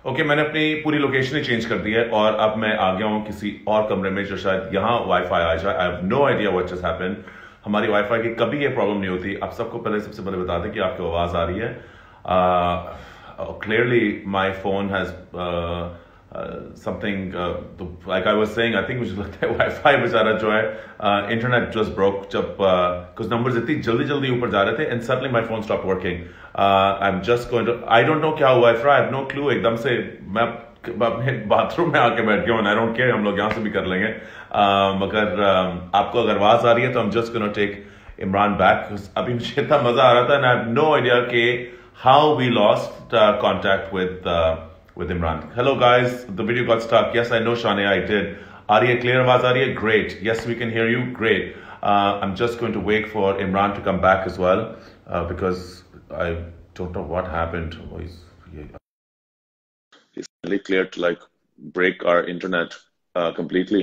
Okay, मैंने अपनी पूरी लोकेशन ही चेंज कर दी है और अब मैं आ गया हूँ किसी और कमरे में जो शायद यहाँ वाईफाई आ जाए। I have no idea what just happened. हमारी वाईफाई की कभी ये प्रॉब्लम नहीं होती। आप सबको पहले सबसे पहले बता दें कि आपको आवाज आ रही है। Clearly my phone has something, like I was saying, I think मुझे लगता है वाईफाई बेचारा जो है इंटरनेट जस्ट ब्रोक जब कुछ नंबर्स इतनी जल्दी जल्दी ऊपर जा रहे थे and suddenly my phone stop working. I am just going to, I don't know क्या हुआ है, आई हैव नो क्लू। एकदम से मैं अपने बाथरूम में आके बैठ गया हूँ। आई डोंट केयर, हम लोग यहाँ से भी कर लेंगे। मगर आपको अगर आवाज आ रही है तो I am just gonna take Imran back. अभी मुझे इतना मजा आ रहा था and I have no idea कि how we lost contact with Imran. Hello guys, the video got stuck. Yes, I know Shania, I did. Are you clear? Awaaz aa rahi hai? Great. Yes, we can hear you. Great. I'm just going to wait for Imran to come back as well because I don't know what happened. He's really cleared to like break our internet completely.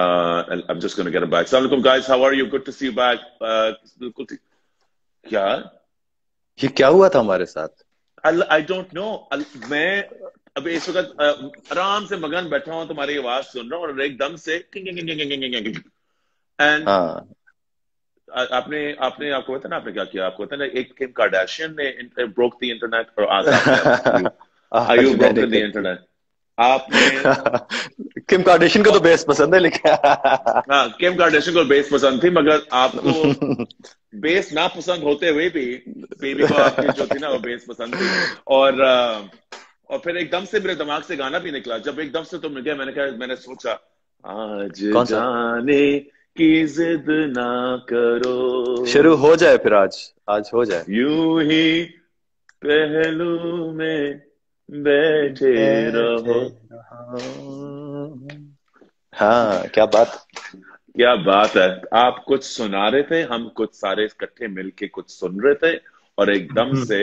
And I'm just going to get him back. Assalamu alaikum guys, how are you? Good to see you back. बिल्कुल ठीक। क्या? ये क्या हुआ था हमारे साथ? I don't know. मैं अभी इस वक्त आराम से मगन बैठा हूँ, तुम्हारी आवाज सुन रहा हूँ और एकदम से एंड आपने आपने आपको पता ना आपने क्या किया? आपको पता ना एक किम कार्दाशियन ने ब्रोक द इंटरनेट और आज आपने यू ब्रोक द इंटरनेट। आपने किम कार्दाशियन को तो बेस पसंद है लेकिन हाँ, किम कार्दाशियन को बेस पसंद थी, मगर आपको बेस ना पसंद होते हुए भी बेबी को आपकी जो थी ना वो बेस पसंद थी। और फिर एकदम से मेरे दिमाग से गाना भी निकला। जब एकदम से तुम मिल गया मैंने कहा, मैंने सोचा आज जाने की जिद ना करो, शुरू हो जाए फिर आज हो जाए। यूं ही पहलू में बैठे रहो। हाँ, क्या बात है। आप कुछ सुना रहे थे, हम कुछ सारे इकट्ठे मिलके कुछ सुन रहे थे और एकदम से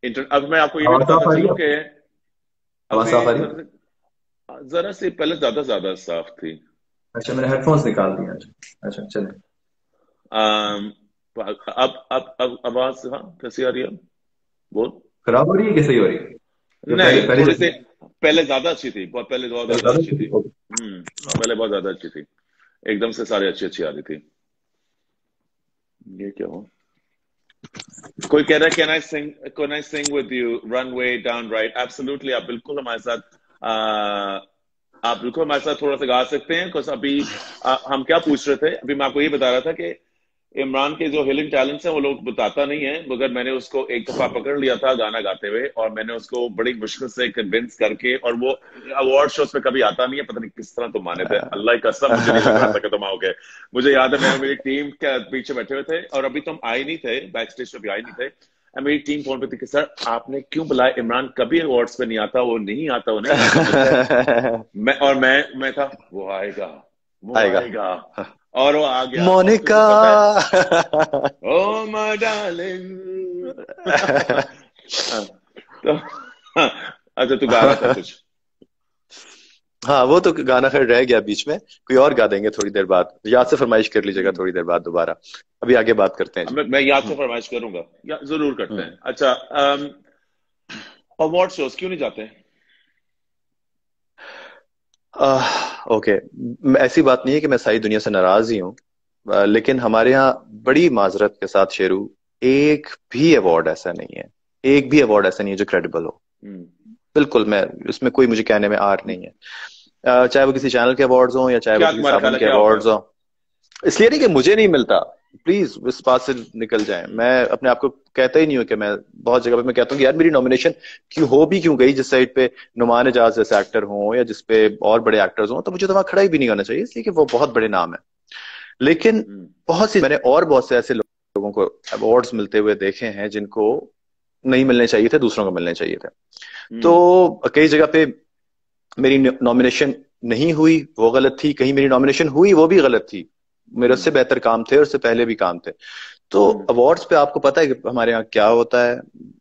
अब मैं आपको ये भी बताता चलूं कि जरा सी पहले ज्यादा साफ थी। अच्छा, मैंने हेडफोन्स निकाल दिया। अच्छा चले। अब आवाज हाँ कैसी आ रही है? बोल। खराब हो रही है कि सही हो रही है? नहीं, थोड़ी सी पहले ज्यादा अच्छी थी, पहले बहुत ज्यादा अच्छी थी। पहले बहुत ज्यादा अच्छी थी, एकदम से सारी अच्छी आ रही थी। ये क्या हो? कोई कह रहा है can I sing with you runway down right? Absolutely, आप बिल्कुल हमारे साथ थोड़ा सा गा सकते हैं। कुछ अभी हम क्या पूछ रहे थे, अभी मैं आपको ये बता रहा था कि इमरान के जो हिलिंग टैलेंट्स हैं वो लोग बताता नहीं है, मगर मैंने उसको एक दफा पकड़ लिया था गाना गाते हुए और मैंने उसको बड़ी मुश्किल से कन्विंस करके, और वो अवार्ड शोज पे कभी आता नहीं है, पता नहीं किस तरह तुम माने थे। अल्लाह की कसम मुझे नहीं लगा था कि तुम आओगे। मुझे याद है मेरी टीम के पीछे बैठे हुए थे और अभी तुम आए नहीं थे, बैक स्टेज पे भी आए नहीं थे। मेरी टीम फोन पे थी कि सर आपने क्यों बुलाया, इमरान कभी अवार्ड्स पे नहीं आता, वो नहीं आता उन्हें। मैं था वो आएगा और वो आ गया। Monica oh my darling. तो अच्छा, तू गा रहा था कुछ? हाँ, वो तो गाना खैर रह गया बीच में, कोई और गा देंगे थोड़ी देर बाद। याद से फरमाइश कर लीजिएगा थोड़ी देर बाद दोबारा। अभी आगे बात करते हैं। मैं याद से फरमाइश करूंगा, जरूर करते हैं। अच्छा, अवार्ड शोज क्यों नहीं जाते? ओके, ऐसी बात नहीं है कि मैं सारी दुनिया से नाराज ही हूँ, लेकिन हमारे यहाँ बड़ी माजरत के साथ शेरू, एक भी अवार्ड ऐसा नहीं है जो क्रेडिबल हो। बिल्कुल, मैं उसमें कोई मुझे कहने में आर नहीं है, चाहे वो किसी चैनल के अवार्ड्स हो या चाहे वो किसी साबुन के अवार्ड्स हो। इसलिए नहीं कि मुझे नहीं मिलता, प्लीज इस बात से निकल जाए। मैं अपने आप को कहता ही नहीं हूँ कि मैं बहुत जगह पे मैं कहता हूँ कि यार मेरी नॉमिनेशन क्यों गई, जिस साइड पे नुमान एजाज जैसे एक्टर हो या जिस पे और बड़े एक्टर्स हो, तो मुझे तो वहां खड़ा ही भी नहीं होना चाहिए, इसलिए कि वो बहुत बड़े नाम है। लेकिन मैंने बहुत से ऐसे लोगों को अवार्ड्स मिलते हुए देखे हैं जिनको नहीं मिलने चाहिए थे, दूसरों को मिलने चाहिए थे। तो कई जगह पे मेरी नॉमिनेशन नहीं हुई, वो गलत थी, कहीं मेरी नॉमिनेशन हुई, वो भी गलत थी। मेरे उससे बेहतर काम थे और उससे पहले भी काम थे। तो अवार्ड्स पे आपको पता है कि हमारे यहाँ क्या होता है।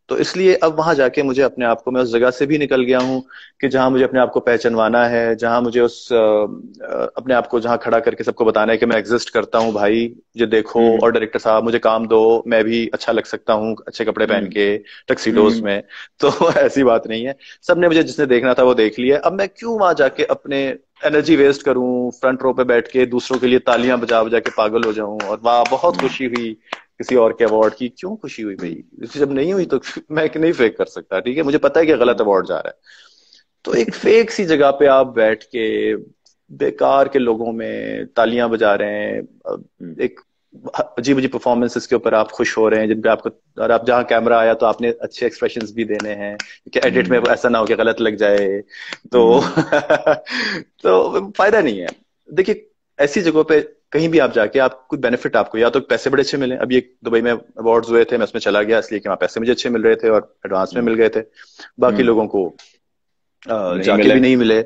तो इसलिए अब वहां जाके मुझे अपने आप को, मैं उस जगह से भी निकल गया हूँ कि जहां मुझे अपने आप को पहचानवाना है, जहां मुझे अपने आप को जहां खड़ा करके सबको बताना है कि मैं एग्जिस्ट करता हूँ भाई, ये देखो, हम्म और डायरेक्टर साहब मुझे काम दो, मैं भी अच्छा लग सकता हूँ अच्छे कपड़े पहन हम्म के, टक्सीडोज हम्म में। तो ऐसी बात नहीं है, सबने मुझे जिसने देखना था वो देख लिया। अब मैं क्यों वहां जाके अपने एनर्जी वेस्ट करूं, फ्रंट रो पे बैठ के दूसरों के लिए तालियां बजा बजा के पागल हो जाऊं, और वाह बहुत हम्म खुशी हुई किसी और के अवार्ड की, क्यों खुशी हुई भाई, जब नहीं हुई तो मैं नहीं फेक कर सकता, ठीक है, मुझे पता है कि गलत हम्म अवार्ड जा रहा है। तो एक फेक सी जगह पे आप बैठ के बेकार के लोगों में तालियां बजा रहे हैं, हम्म एक अजीब अजीब परफॉर्मेंसेस के ऊपर आप खुश हो रहे हैं, जिन पे आपको, और आप जहाँ कैमरा आया तो आपने अच्छे एक्सप्रेशंस भी देने हैं कि एडिट में हम्म ऐसा ना हो कि गलत लग जाए। तो हम्म तो फायदा नहीं है। देखिए, ऐसी जगहों पे कहीं भी आप जाके आप कुछ बेनिफिट, आपको या तो पैसे बड़े अच्छे मिले, अभी एक दुबई में अवार्ड्स हुए थे, मैं उसमें चला गया इसलिए कि वहाँ पैसे मुझे अच्छे मिल रहे थे और एडवांस में हम्म मिल गए थे। बाकी हम्म, लोगों को नहीं जाके मिले। भी नहीं मिले,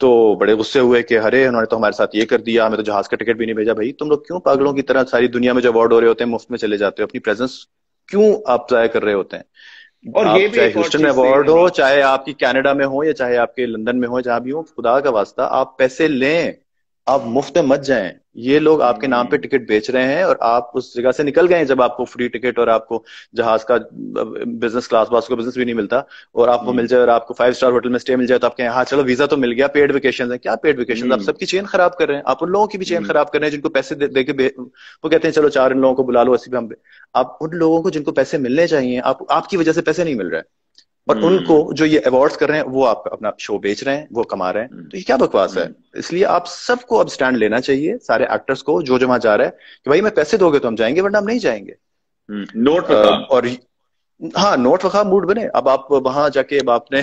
तो बड़े गुस्से हुए कि अरे उन्होंने तो हमारे साथ ये कर दिया, हमें तो जहाज का टिकट भी नहीं भेजा। भाई तुम लोग क्यों पागलों हम्म की तरह सारी दुनिया में जो अवार्ड हो रहे होते हैं मुफ्त में चले जाते हो, अपनी प्रेजेंस क्यों आप जाया कर रहे होते हैं। और ये आप भी चाहे एक और ह्यूस्टन में चीज थी अवार्ड हो, इमरान। चाहे आपकी कनाडा में हो, या चाहे आपके लंदन में हो, जहां भी हो, खुदा का वास्ता आप पैसे लें, आप मुफ्त में मत जाएं। ये लोग आपके नाम पे हम्म टिकट बेच रहे हैं और आप उस जगह से निकल गए हैं जब आपको फ्री टिकट और आपको जहाज का बिजनेस क्लास, वास को बिजनेस भी नहीं मिलता, और आपको मिल हम्म जाए और आपको 5 स्टार होटल में स्टे मिल जाए, तो आप कहें हाँ चलो वीजा तो मिल गया, पेड वेकेशन है। क्या पेड वेकेशन, आप हम्म सबकी चेन खराब कर रहे हैं, आप उन लोगों की भी चेन हम्म खराब कर रहे हैं जिनको पैसे दे के वो कहते हैं चलो चार इन लोगों को बुला लो, ऐसे भी हम, आप उन लोगों को जिनको पैसे मिलने चाहिए, आप आपकी वजह से पैसे नहीं मिल रहे हैं, और उनको हम्म जो ये अवार्ड्स कर रहे हैं वो आप अपना शो बेच रहे हैं, वो कमा रहे हैं, तो ये क्या बकवास है। हम्म इसलिए आप सबको अब स्टैंड लेना चाहिए, सारे एक्टर्स को, जो वहां जा रहा है, कि भाई मैं पैसे दोगे तो हम जाएंगे वरना हम नहीं जाएंगे। नोट रखा। और हाँ, नोट वखा मूड बने। अब आप वहां जाके, अब आपने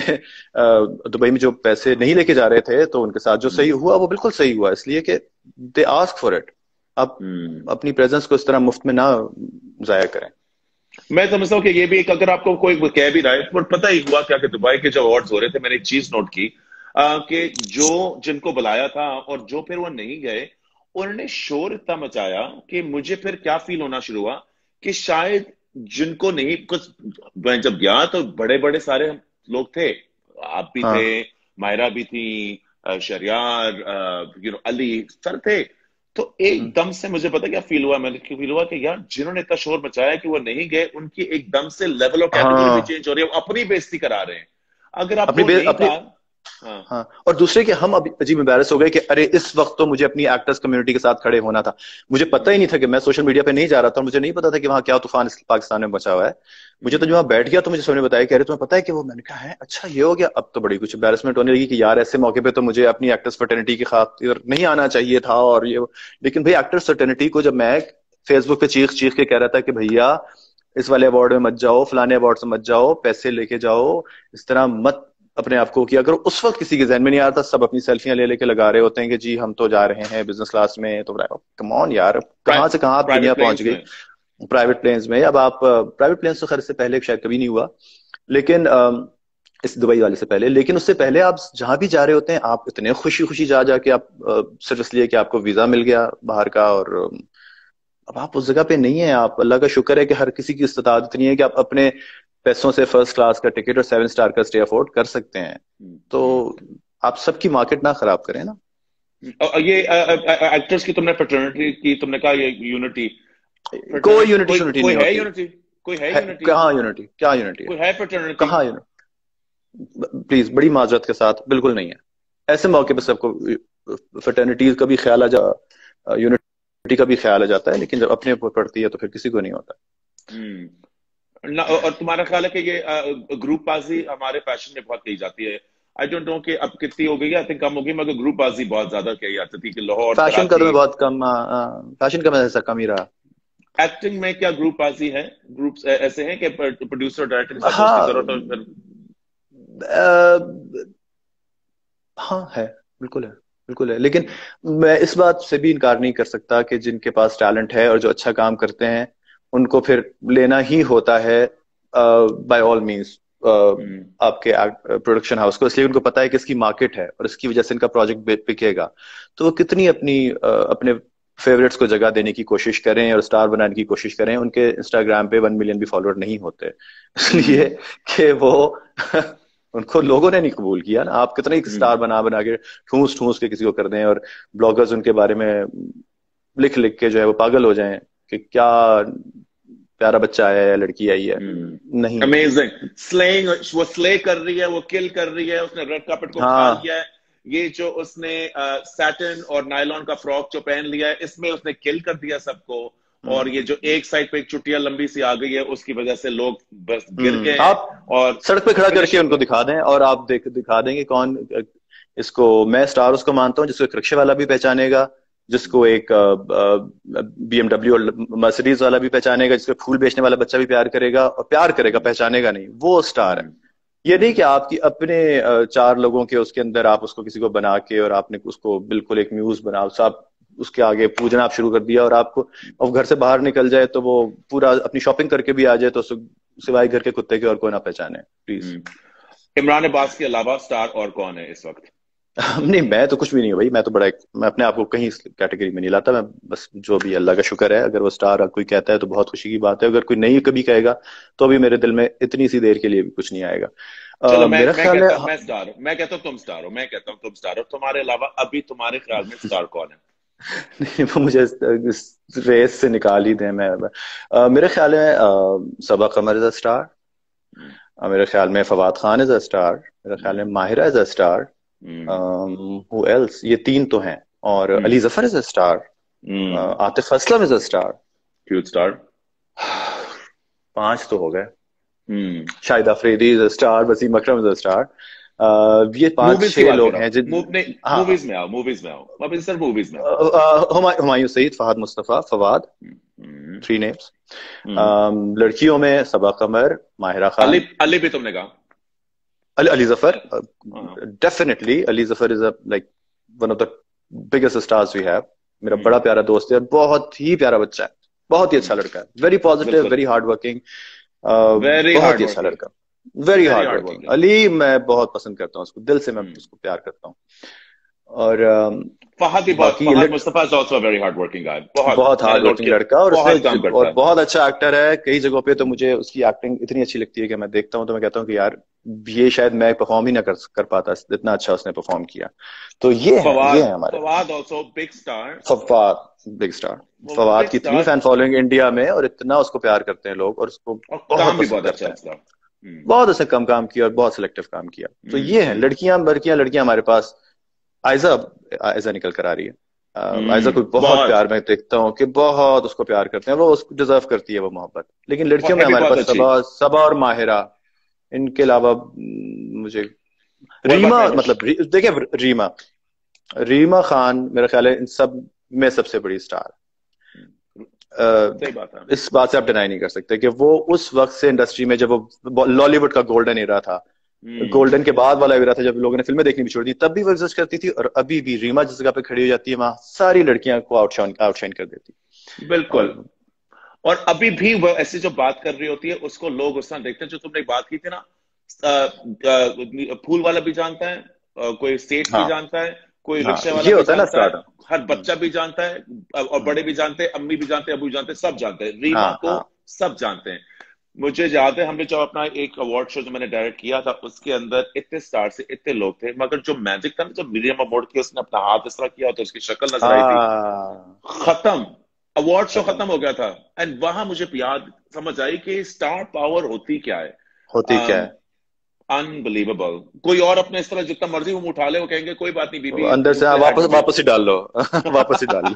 दुबई में जो पैसे नहीं लेके जा रहे थे तो उनके साथ जो सही हम्म हुआ वो बिल्कुल सही हुआ, इसलिए कि दे आस्क फॉर इट। आप हम्म अपनी प्रेजेंस को इस तरह मुफ्त में ना जाया करें। मैं समझता हूँ कि ये भी एक, अगर आपको कोई कह भी रहा है, पर पता ही हुआ क्या कि दुबई के जब अवार्ड्स हो रहे थे, मैंने एक चीज नोट की कि जो जिनको बुलाया था और जो फिर वो नहीं गए, उन्होंने शोर इतना मचाया कि मुझे फिर क्या फील होना शुरू हुआ कि शायद जिनको नहीं कुछ, मैं जब गया तो बड़े बड़े सारे लोग थे, आप भी थे, हाँ। मायरा भी थी, शरियार, अली सर थे। तो हम्म। एकदम से मुझे पता क्या फील हुआ, मैंने क्यों फील हुआ कि यार जिन्होंने इतना शोर मचाया कि वो नहीं गए, उनकी एकदम से लेवल ऑफ कैटेगरी भी हाँ, चेंज हो रही है, वो अपनी बेइज्जती करा रहे हैं। अगर आप अपनी वो नहीं अपनी, था। हाँ हाँ, और दूसरे के हम अभी अजीब एम्बेरस हो गए कि अरे इस वक्त तो मुझे अपनी एक्टर्स कम्युनिटी के साथ खड़े होना था। मुझे पता ही हम्म नहीं था कि मैं सोशल मीडिया पे नहीं जा रहा था, और मुझे नहीं पता था कि वहां क्या तूफान इस पाकिस्तान में मचा हुआ है। मुझे तो जो हम्म वहां बैठ गया तो मुझे सबने बताया कि अरे तुम्हें पता है कि वो, मैंने कहा है अच्छा ये हो गया। अब तो बड़ी कुछ एम्बेरसमेंट होने लगी कि यार ऐसे मौके पे तो मुझे अपनी एक्टर्स फर्टर्निटी की खातिर नहीं आना चाहिए था, और ये, लेकिन भाई एक्टर्स फर्टर्निटी को जब मैं फेसबुक पे चीख चीख के कह रहा था कि भैया इस वाले अवार्ड में मत जाओ, फलाने अवार्ड से मत जाओ, पैसे लेके जाओ, इस तरह मत अपने आप को किया करो, उस वक्त किसी के जहन में नहीं आता, सब अपनी सेल्फियां ले लेके लगा रहे होते हैं कि जी हम तो जा रहे हैं बिजनेस क्लास में, तो कम ऑन यार, कहाँ से कहाँ आप दुनिया प्राइवेट पहुंच प्लेन्स गई। में। प्राइवेट प्लेन्स में, अब आप प्राइवेट प्लेन्स तो खैर से पहले शायद कभी नहीं हुआ, लेकिन इस दुबई वाले से पहले, लेकिन उससे पहले आप जहां भी जा रहे होते हैं आप इतने खुशी खुशी जा जाके आप सिर्फ इसलिए कि आपको वीजा मिल गया बाहर का, और अब आप उस जगह पे नहीं है। आप, अल्लाह का शुक्र है कि हर किसी की इस्तात इतनी है कि आप अपने पैसों से फर्स्ट क्लास का टिकट और 7 स्टार का स्टे अफोर्ड कर सकते हैं। हम्म, तो हम्म, आप सबकी मार्केट ना खराब करें ना। और ये एक्टर्स की तुमने फ्रेटर्निटी की, तुमने कहा ये यूनिटी, कोई फ्रेटर्निटी, यूनिटी कोई यूनिटी कोई नहीं है होती यूनिटी, कोई है है। यूनिटी, कहाँ यूनिटी, क्या यूनिटी है, कोई है फ्रेटर्निटी? कहाँ यूनिटी, प्लीज, बड़ी माजरत के साथ, बिल्कुल नहीं है। ऐसे मौके पे सबको फ्रेटर्निटीज का भी ख्याल आ जा, यूनिटी का भी ख्याल आ जाता है, लेकिन जब अपने ऊपर पड़ती है तो फिर किसी को नहीं होता। और तुम्हारा ख्याल है कि ये ग्रुप बाजी हमारे फैशन में बहुत कही जाती है? आई डोंट नो कि अब कितनी हो गई है, आई थिंक कम हो गई, मगर ग्रुप बाजी बहुत ज्यादा कही जाती थी कि लाहौर, फैशन का तो कराची। मैं बहुत कम, फैशन का मैं ऐसा कम ही रहा। एक्टिंग में क्या ग्रुप बाजी है? ग्रुप्स ऐसे हैं कि प्रोड्यूसर डायरेक्टर के साथ दोस्ती हाँ, करो तो फिर? हाँ है, बिल्कुल है, बिल्कुल है, लेकिन मैं इस बात से भी इनकार नहीं कर सकता कि जिनके पास टैलेंट है और जो अच्छा काम करते हैं उनको फिर लेना ही होता है बाय ऑल मींस हम्म आपके प्रोडक्शन हाउस को, इसलिए उनको पता है कि इसकी मार्केट है और इसकी वजह से इनका प्रोजेक्ट बिकेगा। तो वो कितनी अपनी अपने फेवरेट्स को जगह देने की कोशिश करें और स्टार बनाने की कोशिश करें, उनके इंस्टाग्राम पे 1 मिलियन भी फॉलोअर नहीं होते। इसलिए कि वो उनको लोगों ने नहीं कबूल किया ना। आप कितना ही स्टार बना बना के ठूस ठूस के किसी को कर दें, और ब्लॉगर्स उनके बारे में लिख लिख के जो है वो पागल हो जाएं कि क्या प्यारा बच्चा आया है या लड़की आई है। नहीं, अमेजिंग स्लेइंग, वो स्ले कर रही है, वो किल कर रही है, उसने रेड कार्पेट को खा लिया है। ये जो उसने सैटिन और नायलॉन का फ्रॉक जो पहन लिया है, इसमें उसने किल कर दिया सबको। और ये जो एक साइड पे एक चुटिया लंबी सी आ गई है, उसकी वजह से लोग बस गिर गए। आप और सड़क पे खड़ा करके उनको दिखा दें और आप दिखा देंगे कौन इसको। मैं स्टार उसको मानता हूँ जिसको एक रिक्शे वाला भी पहचानेगा, जिसको एक BMW और मर्सिडीज वाला भी पहचानेगा, जिसको फूल बेचने वाला बच्चा भी प्यार करेगा, और प्यार करेगा, पहचानेगा नहीं। वो स्टार है। ये नहीं कि आपकी अपने 4 लोगों के उसके अंदर आप उसको किसी को बना के और आपने उसको बिल्कुल एक म्यूज बना, आप उसके आगे पूजना आप शुरू कर दिया, और आपको अब घर से बाहर निकल जाए तो वो पूरा अपनी शॉपिंग करके भी आ जाए तो सिवाय घर के कुत्ते के और कोई ना पहचाने। प्लीज। इमरान अब्बास के अलावा स्टार और कौन है इस वक्त? नहीं, मैं तो कुछ भी नहीं हूँ भाई। मैं तो मैं अपने आप को कहीं कैटेगरी में नहीं लाता। मैं बस जो भी अल्लाह का शुक्र है, अगर वो स्टार कोई कहता है तो बहुत खुशी की बात है। अगर कोई नहीं कभी कहेगा तो अभी मेरे दिल में इतनी सी देर के लिए भी कुछ नहीं आएगा। चलो मेरा ख्याल है मैं स्टार हूँ। मैं कहता हूँ तुम स्टार हो, मैं कहता हूँ तुम स्टार हो। तुम्हारे अलावा अभी तुम्हारे ख्याल में स्टार कौन है? नहीं, वो मुझे इस रेस से निकाल ही दें। मेरे ख्याल में सबा कमर इज अ स्टार। मेरे ख्याल में Fawad Khan is a star. मेरे ख्याल में Mahira is a star. Who else? ये 3 तो हैं। और Ali Zafar is a star. Atif Aslam is a star. Cute star. 5 तो हो गए। Shahid Afridi is a star. Wasim Akram is a star. ये 5-6 लोग हैं मूवीज में आओ, मूवीज में आओ, सर मूवीज में आओ। हुमायूं सईद, फहद मुस्तफा, फवाद, 3 नेम्स। लड़कियों में सबा कमर, माहिरा खान, अली भी तुमने कहा। Ali Zafar, definitely Ali Zafar is like one of the biggest stars we have. मेरा बड़ा प्यारा दोस्त है, बहुत ही प्यारा बच्चा है, बहुत ही अच्छा लड़का है, very positive, very hard working, बहुत ही अच्छा लड़का, वेरी हार्ड वर्किंग। अली मैं बहुत पसंद करता हूँ उसको, दिल से मैं उसको प्यार करता हूँ। और Fahad Mustafa is also very hard working guy, बहुत हार्ड वर्किंग लड़का, और बहुत अच्छा एक्टर है। कई जगहों पे तो मुझे उसकी एक्टिंग इतनी अच्छी लगती है कि मैं देखता हूँ तो मैं कहता हूँ कि यार ये शायद मैं परफॉर्म ही ना कर पाता, इतना अच्छा उसने परफॉर्म किया। तो ये है हमारे Fawad also big star. Fawad big star. Fawad की इतनी फैन फॉलोइंग इंडिया में, और इतना उसको प्यार करते हैं लोग, और उसको बहुत अच्छा है। बहुत अच्छा कम काम किया और बहुत सिलेक्टिव काम किया। तो ये है लड़कियां हमारे पास। आयजा निकल कर आ रही है। आयजा को बहुत प्यार मैं देखता हूँ कि बहुत उसको प्यार करते हैं, वो उसको डिजर्व करती है वो मोहब्बत। लेकिन लड़कियों में हमारे पास सबा और माहिरा, इनके अलावा मुझे रीमा, मतलब देखिए रीमा खान मेरा ख्याल है इन सब में सबसे बड़ी स्टार। सही बात है। इस बात से आप डिनाई नहीं कर सकते कि वो उस वक्त से इंडस्ट्री में, जब वो लॉलीवुड का गोल्डन एरा था, गोल्डन के बाद वाला एरा था, जब लोगों ने फिल्में देखनी भी छोड़ दी, तब भी वो एग्जिस्ट करती थी। और अभी भी रीमा जिस जगह पे खड़ी हो जाती है, वहां सारी लड़कियां को आउटशाइन कर देती। बिल्कुल। और अभी भी वो ऐसी जो बात कर रही होती है उसको लोग उस तरह देखते हैं। जो तुमने बात की थी ना, फूल वाला भी जानता है, कोई सेठ भी जानता है, कोई रिक्शा वाला भी जानता है, हर बच्चा भी जानता है, और बड़े भी जानते हैं, अम्मी भी जानते हैं, अबू भी जानते हैं, सब जानते हैं। रीमा को सब जानते हैं। मुझे याद है हमने जब अपना एक अवार्ड शो जो मैंने डायरेक्ट किया था, उसके अंदर इतने स्टार से इतने लोग थे, मगर जो मैजिक था ना, जब मीडियम अवार्ड की उसने अपना हाथ इस तरह किया तो उसकी शक्ल नजर आई थी, खत्म, अवार्ड शो खत्म हो गया था। एंड वहां मुझे याद समझ आई कि स्टार पावर होती क्या है। अनबिलीवेबल। कोई और अपने इस तरह जितना मर्जी वो उठा ले, वो कहेंगे कोई बात नहीं बीबी, अंदर से वापस ही डाल लो वापस ही डाल लो।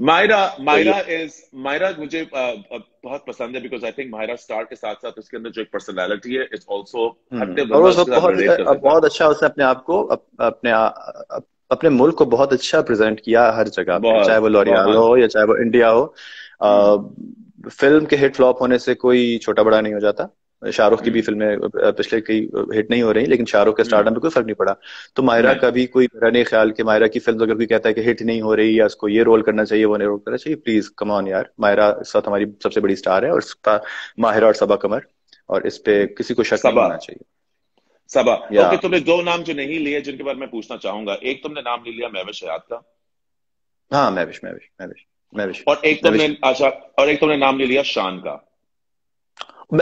मायरा मुझे बहुत पसंद है, because I think Maira star के साथ साथ उसके अंदर जो एक पर्सनालिटी है, इट्स आल्सो बहुत अच्छा। उसने अपने आप को अपने मुल्क को बहुत अच्छा प्रेजेंट किया हर जगह पे, चाहे वो लॉरियल हो या चाहे वो इंडिया हो। फिल्म के हिट फ्लॉप होने से कोई छोटा बड़ा नहीं हो जाता। शाहरुख की भी फिल्में पिछले कई हिट नहीं हो रही, लेकिन शाहरुख के स्टारडम पे कोई फर्क नहीं पड़ा। तो मायरा का भी कोई मेरा नहीं ख्याल कि मायरा की फिल्म अगर कोई कहता है कि हिट नहीं हो रही या उसको ये रोल करना चाहिए, वो नहीं रोल करना चाहिए, प्लीज कम ऑन यार। मायरा इस वक्त हमारी सबसे बड़ी स्टार है, और इसका माहिरा और सबा कमर, और इस पे किसी को शक नहीं होना चाहिए। सबा। ओके, तुमने 2 नाम जो नहीं लिए, जिनके बारे में पूछना चाहूंगा। एक तुमने नाम ले लिया महवेश हयात का, हाँ, मैं विश और एक मैं विश। तुमने, अच्छा, और एक तुमने नाम ले लिया शान का।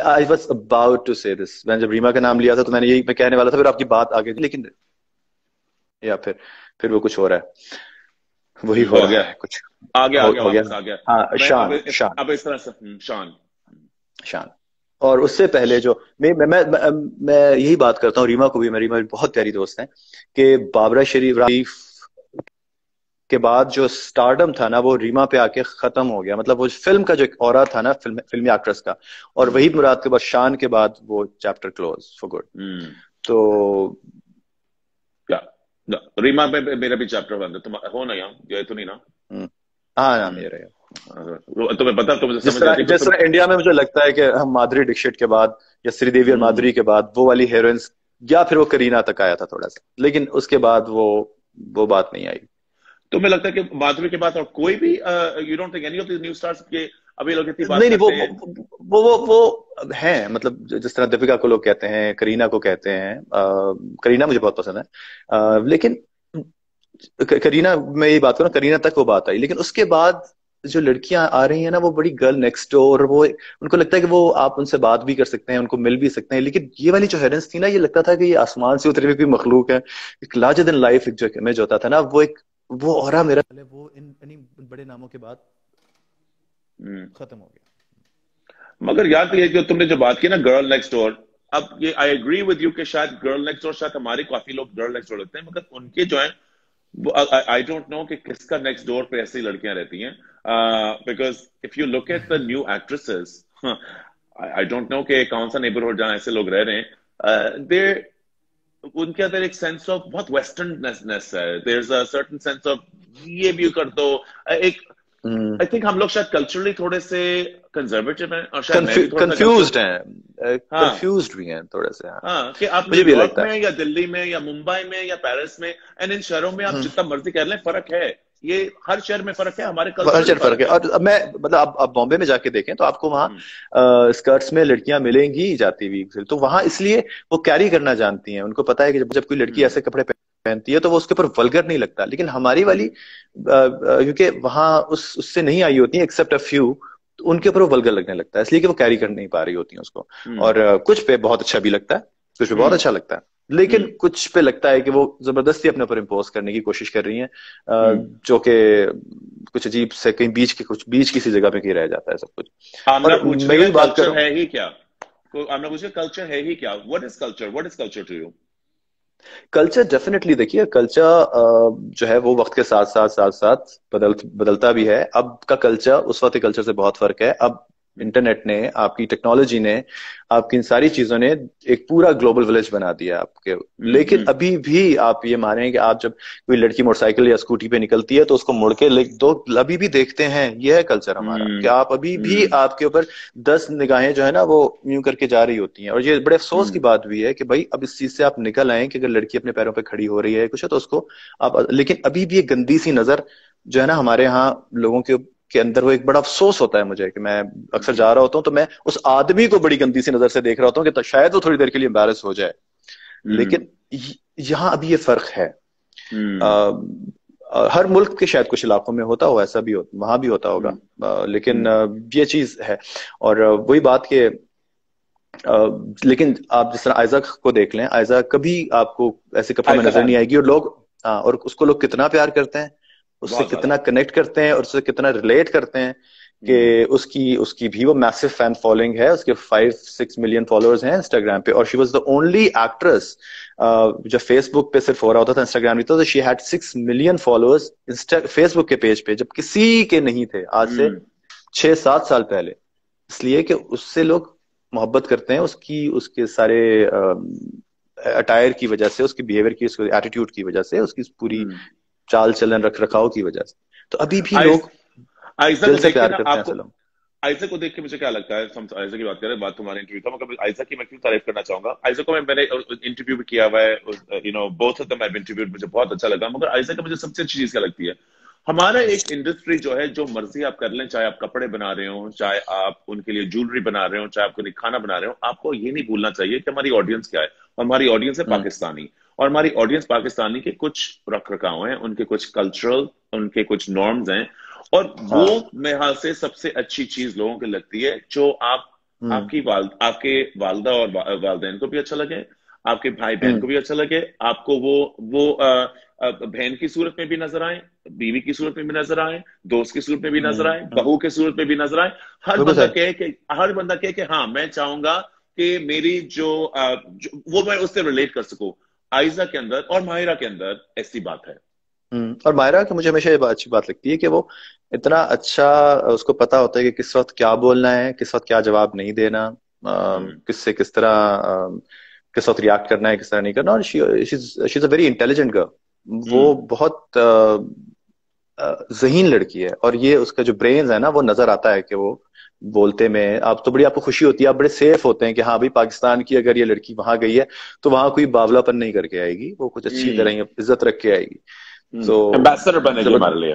आई वॉज अबाउट टू से दिस, मैंने जब रीमा का नाम लिया था तो मैंने यही मैं कहने वाला था, फिर आपकी बात आगे, लेकिन या फिर वो कुछ हो रहा है, वही हो हो रहा गया, है कुछ। आ गया, हो गया। वापस आ गया। हाँ, मैं शान शान अब इस तरह से, शान। शान। और उससे पहले जो मैं यही बात करता हूँ, रीमा को भी, मेरी बहुत प्यारी दोस्त है, कि बाबरा शरीफ के बाद जो स्टारडम था ना, वो रीमा पे आके खत्म हो गया। मतलब वो फिल्म का जो एक ऑरा था ना, फिल्मी एक्ट्रेस का, और वही हम्म। मुराद के बाद शान के बाद वो चैप्टर क्लोज फॉर गुड। हम्म। तो क्या, रीमा में मेरा भी चैप्टर बंद है, तुम हो ना यहाँ, ये तो नहीं ना? हम्म, हाँ नाम ये रहे। तुम्हें पता, तुम्हें जिस समझ तरह आती है, जिस तुम। तरह इंडिया में मुझे लगता है कि हम माधुरी दीक्षित के बाद या श्रीदेवी और हम्म। माधुरी के बाद वो वाली हीरोइंस, या फिर वो करीना तक आया था थोड़ा सा, लेकिन उसके बाद वो बात नहीं आई। तुम्हें लगता है कि माधुरी के बाद और कोई भी, you don't think any of the new stars के, अभी लोग इतनी बात नहीं नहीं, करते हैं? वो है, मतलब जिस तरह दीपिका को लोग कहते हैं, करीना को कहते हैं, करीना मुझे बहुत पसंद है, लेकिन करीना, मैं यही बात करूँ, करीना तक वो बात आई, लेकिन उसके बाद जो लड़कियां आ रही हैं ना, वो बड़ी गर्ल नेक्स्ट डोर, वो उनको लगता है कि वो आप उनसे बात भी कर सकते हैं, उनको मिल भी सकते हैं, लेकिन ये वाली जो हेरेंस थी ना, ये लगता था कि ये आसमान से उतरी हुई कोई मखलूक है, एक लार्जर देन लाइफ, एक जो इमेज होता था ना, वो ऑरा मेरा, वो इन बड़े नामों के बाद हम्म। खत्म हो गया। मगर यार, तो ये जो तुमने जो बात की ना, गर्ल नेक्स्ट डोर, अब ये आई एग्री विद यू कि शायद गर्ल नेक्स्ट डोर, शायद हमारे काफी लोग गर्ल नेक्स्ट डोर लगते हैं, मगर उनके जो है, आई डोंट नो कि किसका नेक्स्ट डोर पे ऐसी लड़कियां रहती हैं, because if you look at the new actresses, I don't no कि कौन सा नेबरहुड जहां ऐसे लोग रह रहे हैं, दे, उनके अंदर एक सेंस ऑफ बहुत वेस्टर्ननेस है, there is a certain sense of ये भी कर दो, एक, हम्म। आई थिंक हम लोग शायद कल्चरली थोड़े से कंजर्वेटिव हैं, और शायद मैं भी थोड़ा सा कंफ्यूज्ड हैं, हाँ, कंफ्यूज्ड भी हैं थोड़े से, हाँ। हाँ, कि आप मुझे भी न्यूयॉर्क लगता में या दिल्ली में या मुंबई में या पेरिस में, एंड इन शहरों में आप है। जितना मर्जी कर लें, फर्क है, ये हर शहर में फर्क है, हमारे हर कल्चरली जगह फर्क फर्क है। है। और अब मैं, मतलब आप बॉम्बे में जाके देखें तो आपको हम्म। वहाँ स्कर्ट्स में लड़कियां मिलेंगी ही जाती हुई, तो वहां इसलिए वो कैरी करना जानती हैं, उनको पता है कि जब कोई लड़की हम्म। ऐसे कपड़े पहनती है तो वो उसके ऊपर वल्गर नहीं लगता, लेकिन हमारी वाली क्योंकि वहां उससे नहीं आई होती है एक्सेप्ट अ फ्यू, तो उनके ऊपर वो वल्गर लगने लगता है, इसलिए कि वो कैरी कर नहीं पा रही होती है उसको। हम्म। और कुछ पे बहुत अच्छा भी लगता है, कुछ पे बहुत हम्म। अच्छा लगता है, लेकिन हम्म। कुछ पे लगता है कि वो जबरदस्ती अपने ऊपर इम्पोज करने की कोशिश कर रही हैं, हम्म। जो कि कुछ अजीब से कहीं बीच किसी जगह पे कहीं रह जाता है सब कुछ। आमना और पूछ मैं रही है यही बात कर कल्चर रहा हूँ, है ही क्या, तो आमना पूछ रही है कल्चर है ही क्या, what is culture to you? Culture definitely, देखिए कल्चर जो है वो वक्त के साथ साथ बदलता भी है। अब का कल्चर उस वक्त के कल्चर से बहुत फर्क है। अब इंटरनेट ने, आपकी टेक्नोलॉजी ने, आपकी इन सारी चीजों ने एक पूरा ग्लोबल विलेज बना दिया आपके। लेकिन हम्म। अभी भी आप ये मानें कि आप जब कोई लड़की मोटरसाइकिल या स्कूटी पे निकलती है तो उसको मुड़ के लिख दो, अभी भी देखते हैं। ये है कल्चर हमारा, कि हम्म। आप अभी भी, हम्म। आपके ऊपर 10 निगाहें जो है ना वो यूं करके जा रही होती हैं। और ये बड़े अफसोस की हम्म। बात भी है कि भाई अब इस चीज से आप निकल आए कि अगर लड़की अपने पैरों पे खड़ी हो रही है कुछ है तो उसको आप, लेकिन अभी भी एक गंदी सी नजर जो है ना हमारे यहाँ लोगों के अंदर, वो एक बड़ा अफसोस होता है मुझे कि मैं अक्सर हम्म। जा रहा होता हूँ तो मैं उस आदमी को बड़ी गंदी सी नजर से देख रहा होता हूँ कि शायद वो थोड़ी देर के लिए एम्बैरस हो जाए। हम्म। लेकिन यहाँ अभी ये फर्क है। हम्म। आ, हर मुल्क के शायद कुछ इलाकों में होता हो, ऐसा भी हो, वहां भी होता होगा, हम्म। लेकिन हम्म। ये चीज है। और वही बात कि लेकिन आप जिस तरह आयजा को देख लें, आयजा कभी आपको ऐसे कपड़ों में आयशा नजर खान, नहीं आएगी, और लोग, हाँ, और उसको लोग कितना प्यार करते हैं, उससे बहुत ज्यादा। कितना कनेक्ट करते हैं और उससे कितना रिलेट करते हैं, हम्म। कि उसकी उसकी भी वो मैसिव फैन फॉलोइंग है, उसके 5-6 मिलियन फॉलोअर्स हैं इंस्टाग्राम पे। और she was the only actress, जो फेसबुक पे सिर्फ हो रहा होता था, इंस्टाग्राम नहीं था, तो she had 6 million followers Facebook के पेज पे, जब किसी के नहीं थे आज से हम्म। 6-7 साल पहले। इसलिए कि उससे लोग मोहब्बत करते हैं, उसकी उसके सारे अटायर की वजह से, उसके बिहेवियर की, उसके एटीट्यूड की वजह से, उसकी पूरी हम्म। चाल चलन रख रखाव की वजह से। तो अभी भी आइस लोग आयशा दिल को से देख के प्यार ना करते हैं आपको, ऐसे लोग। आइजक को देख के मुझे क्या लगता है, हम आइजक की बात करें, बात तुम्हारे इंटरव्यू था, मगर आइजक की मैं क्यों तारीफ करना चाहूंगा, आइजक को मैंने इंटरव्यू भी किया हुआ है, both of them I have interviewed, मुझे बहुत अच्छा लगा। मगर आइजक का मुझे सबसे अच्छी चीज क्या लगती है, हमारा एक इंडस्ट्री जो है, जो मर्जी आप कर लें, चाहे आप कपड़े बना रहे हो, चाहे आप उनके लिए ज्वेलरी बना रहे हो, चाहे आपके लिए खाना बना रहे हो, आपको ये नहीं भूलना चाहिए कि हमारी ऑडियंस क्या है। हमारी ऑडियंस है हम्म। पाकिस्तानी, और हमारी ऑडियंस पाकिस्तानी के कुछ रख रखाव हैं, उनके कुछ कल्चरल, उनके कुछ नॉर्म्स हैं, और वो हाँ। मेरे हाल से सबसे अच्छी चीज लोगों को लगती है, जो आप हम्म। आपके वालदा और वालदैन को भी अच्छा लगे, आपके भाई बहन हम्म। को भी अच्छा लगे, आपको वो बहन की सूरत में भी नजर आए, बीवी की सूरत में भी नजर आए, दोस्त की सूरत में भी नजर आए, हम्म। बहू की सूरत में भी नजर आए। बिल्कुल सर। हर बंदा कहे कि हाँ मैं चाहूंगा कि मेरी वो मैं उससे रिलेट कर सकूं। आयजा के अंदर और माहिरा के अंदर ऐसी बात है। और मायरा की मुझे हमेशा ये अच्छी बात लगती है कि वो इतना अच्छा, उसको पता होता है कि किस वक्त क्या बोलना है, किस वक्त क्या जवाब नहीं देना, हम्म। किससे किस तरह, किस वक्त रिएक्ट करना है, किस तरह नहीं करना। और she is a very intelligent girl. वो हम्म। बहुत ज़हीन लड़की है, और ये उसका जो ब्रेन है ना, वो नजर आता है कि वो बोलते में, आप तो बड़ी, आपको खुशी होती है, आप बड़े सेफ होते हैं कि हाँ भाई, पाकिस्तान की अगर ये लड़की वहां गई है तो वहां कोई बावलापन नहीं करके आएगी, वो कुछ अच्छी तरह ही इज्जत रख के आएगी। तो एम्बेसडर बनेगी जबर हमारे लिए।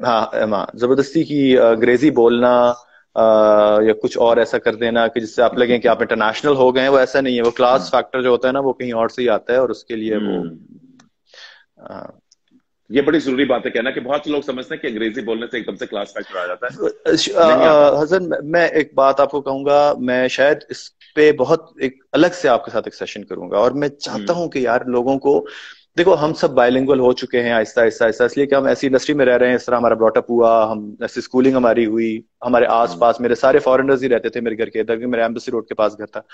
हाँ हाँ, जबरदस्ती की अंग्रेजी बोलना, या कुछ और ऐसा कर देना कि जिससे आप लगे कि आप इंटरनेशनल हो गए हैं, वो ऐसा नहीं है। वो क्लास फैक्टर जो होता है ना, वो कहीं और से ही आता है, और उसके लिए वो हम्म। अ, ये बड़ी जरूरी बात है कहना, कि बहुत से लोग समझते हैं कि अंग्रेजी बोलने से एकदम से क्लास फैक्टर आ जाता है। नहीं आता। हसन, मैं एक बात आपको कहूंगा, मैं शायद इस पे बहुत एक अलग से आपके साथ एक सेशन करूंगा, और मैं चाहता हम्म। हूं कि यार लोगों को, देखो हम सब बायलिंगुअल हो चुके हैं आहिस्ता आहिस्ता आहिस्ता, इसलिए कि हम ऐसी इंडस्ट्री में रह रहे हैं, इस तरह हमारा ब्रॉटअप हुआ, हम ऐसी स्कूलिंग हमारी हुई, हमारे हम्म। आसपास मेरे सारे फॉरेनर्स ही रहते थे मेरे घर के इधर, कि मेरे एम्बेसी रोड के पास घर था।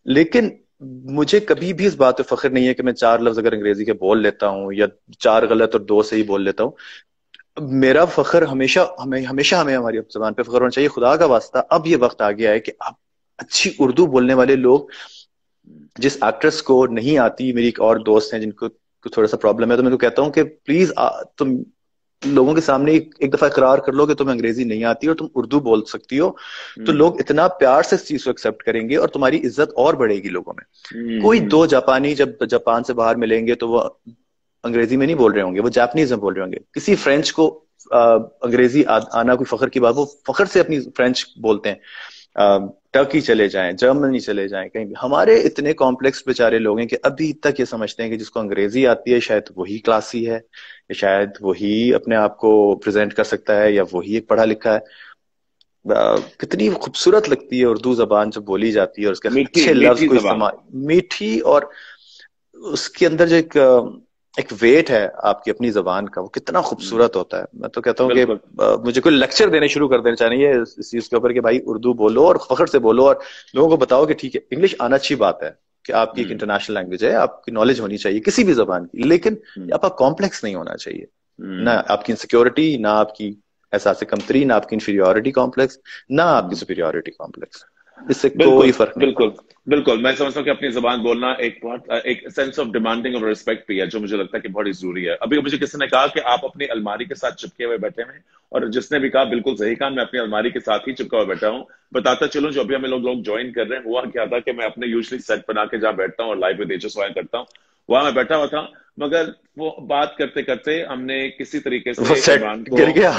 लेकिन मुझे कभी भी इस बात पे फख्र नहीं है कि मैं चार लफ्ज अगर अंग्रेजी के बोल लेता हूँ, या चार गलत और दो सही बोल लेता हूँ। मेरा फख्र हमेशा, हमें हमारी जबान पे फख्र होना चाहिए। खुदा का वास्ता, अब ये वक्त आ गया है कि अब अच्छी उर्दू बोलने वाले लोग, जिस एक्ट्रेस को नहीं आती, मेरी एक और दोस्त है जिनको थोड़ा सा प्रॉब्लम है, तो मैं तो कहता हूँ कि प्लीज तुम लोगों के सामने एक दफा इकरार कर लो कि तुम्हें अंग्रेजी नहीं आती और तुम उर्दू बोल सकती हो, तो हम्म। लोग इतना प्यार से इस चीज को एक्सेप्ट करेंगे, और तुम्हारी इज्जत और बढ़ेगी लोगों में। कोई हम्म। दो जापानी जब जापान से बाहर मिलेंगे तो वो अंग्रेजी में नहीं बोल रहे होंगे, वो जापानीज में बोल रहे होंगे। किसी फ्रेंच को अंग्रेजी आना कोई फख्र की बात, वो फख्र से अपनी फ्रेंच बोलते हैं। टर्की चले जाएं, जर्मनी चले जाएं, कहीं भी। हमारे इतने कॉम्प्लेक्स बेचारे लोग हैं कि अभी तक ये समझते हैं कि जिसको अंग्रेजी आती है शायद वही क्लासी है, या शायद वही अपने आप को प्रेजेंट कर सकता है, या वही एक पढ़ा लिखा है। कितनी खूबसूरत लगती है उर्दू जबान जब बोली जाती है, और उसके मीठी अच्छे लफ्ज मीठी को जबान। इस्तेमाल, मीठी, और उसके अंदर जो एक वेट है आपकी अपनी जबान का, वो कितना खूबसूरत होता है। मैं तो कहता हूँ कि बिल्कुल। मुझे कोई लेक्चर देने शुरू कर देना चाहिए इस चीज के ऊपर, कि भाई उर्दू बोलो और फख्र से बोलो, और लोगों को बताओ कि ठीक है, इंग्लिश आना अच्छी बात है, कि आपकी एक हम्म। इंटरनेशनल लैंग्वेज है, आपकी नॉलेज होनी चाहिए किसी भी जबान की, लेकिन हम्म। आपका कॉम्प्लेक्स नहीं होना चाहिए। ना हम्म। आपकी इनसिक्योरिटी, ना आपकी एहसास कमतरी, ना आपकी इंफीरियोरिटी कॉम्प्लेक्स, ना आपकी हम्म। Superiority complex. इससे बिल्कुल। कोई फर्क नहीं बिल्कुल। पड़ता। बिल्कुल मैं समझता हूँ कि अपनी जबान बोलना एक बहुत एक सेंस ऑफ डिमांडिंग और रिस्पेक्ट भी है, जो मुझे लगता है कि बहुत ही जरूरी है। अभी मुझे किसी ने कहा कि आप अपनी अलमारी के साथ चिपके हुए बैठे हैं, और जिसने भी कहा बिल्कुल सही कहा, मैं अपनी अलमारी के साथ ही चिपका हुआ बैठा हूँ। बताता चलूं, जो अभी हमें लोग ज्वाइन कर रहे हैं, हुआ क्या था कि मैं अपने यूजली सेट बना के जहाँ बैठता हूँ और लाइव विद HSY करता हूँ, वहां मैं बैठा हुआ था, मगर वो बात करते करते हमने किसी तरीके वो से सेट इमरान को गिर गया।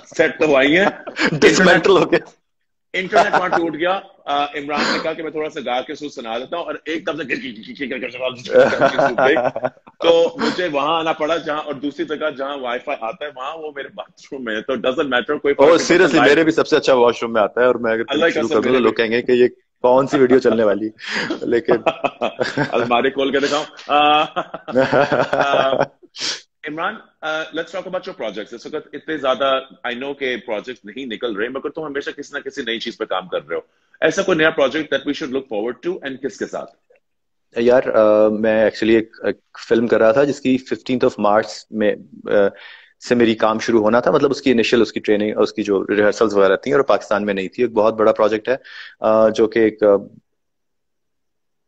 सेट तो आई है। इंटरनेट डिसमेंटल हो गया। इंटरनेट वहां टूट गया। इमरान ने कहा कि मैं थोड़ा सा गा के सूर सुना देता हूँ, और एकदम से सूख गई। तो मुझे वहां आना पड़ा, जहां, और दूसरी जगह जहां वाईफाई आता है वहां वो मेरे बाथरूम में है, तो डजंट मैटर, कोई फर्क ओह नहीं पड़ता सीरियसली, लाइव। मेरे भी सबसे अच्छा वॉशरूम में आता है, और मैं अगर कभी अल्लाह की शुरू कसम कर दूं मेरे तो भी। लोग कहेंगे कि ये कौन सी वीडियो चलने वाली। लेकिन अलमारी खोल के दिखाऊं। Imran, let's talk about your projects. इस वक्त इतने ज्यादा आई नो के प्रोजेक्ट्स नहीं निकल रहे, मगर तुम हमेशा किसी ना किसी नई चीज पे काम कर रहे हो। ऐसा कोई नया project that we should look forward to, and किसके साथ? यार मैं एक्चुअली एक फिल्म कर रहा था जिसकी 15 मार्च में से मेरी काम शुरू होना था। मतलब उसकी इनिशियल, उसकी ट्रेनिंग, उसकी जो रिहर्सल्स वगैरह थी, और पाकिस्तान में नहीं थी। एक बहुत बड़ा प्रोजेक्ट है, जो कि एक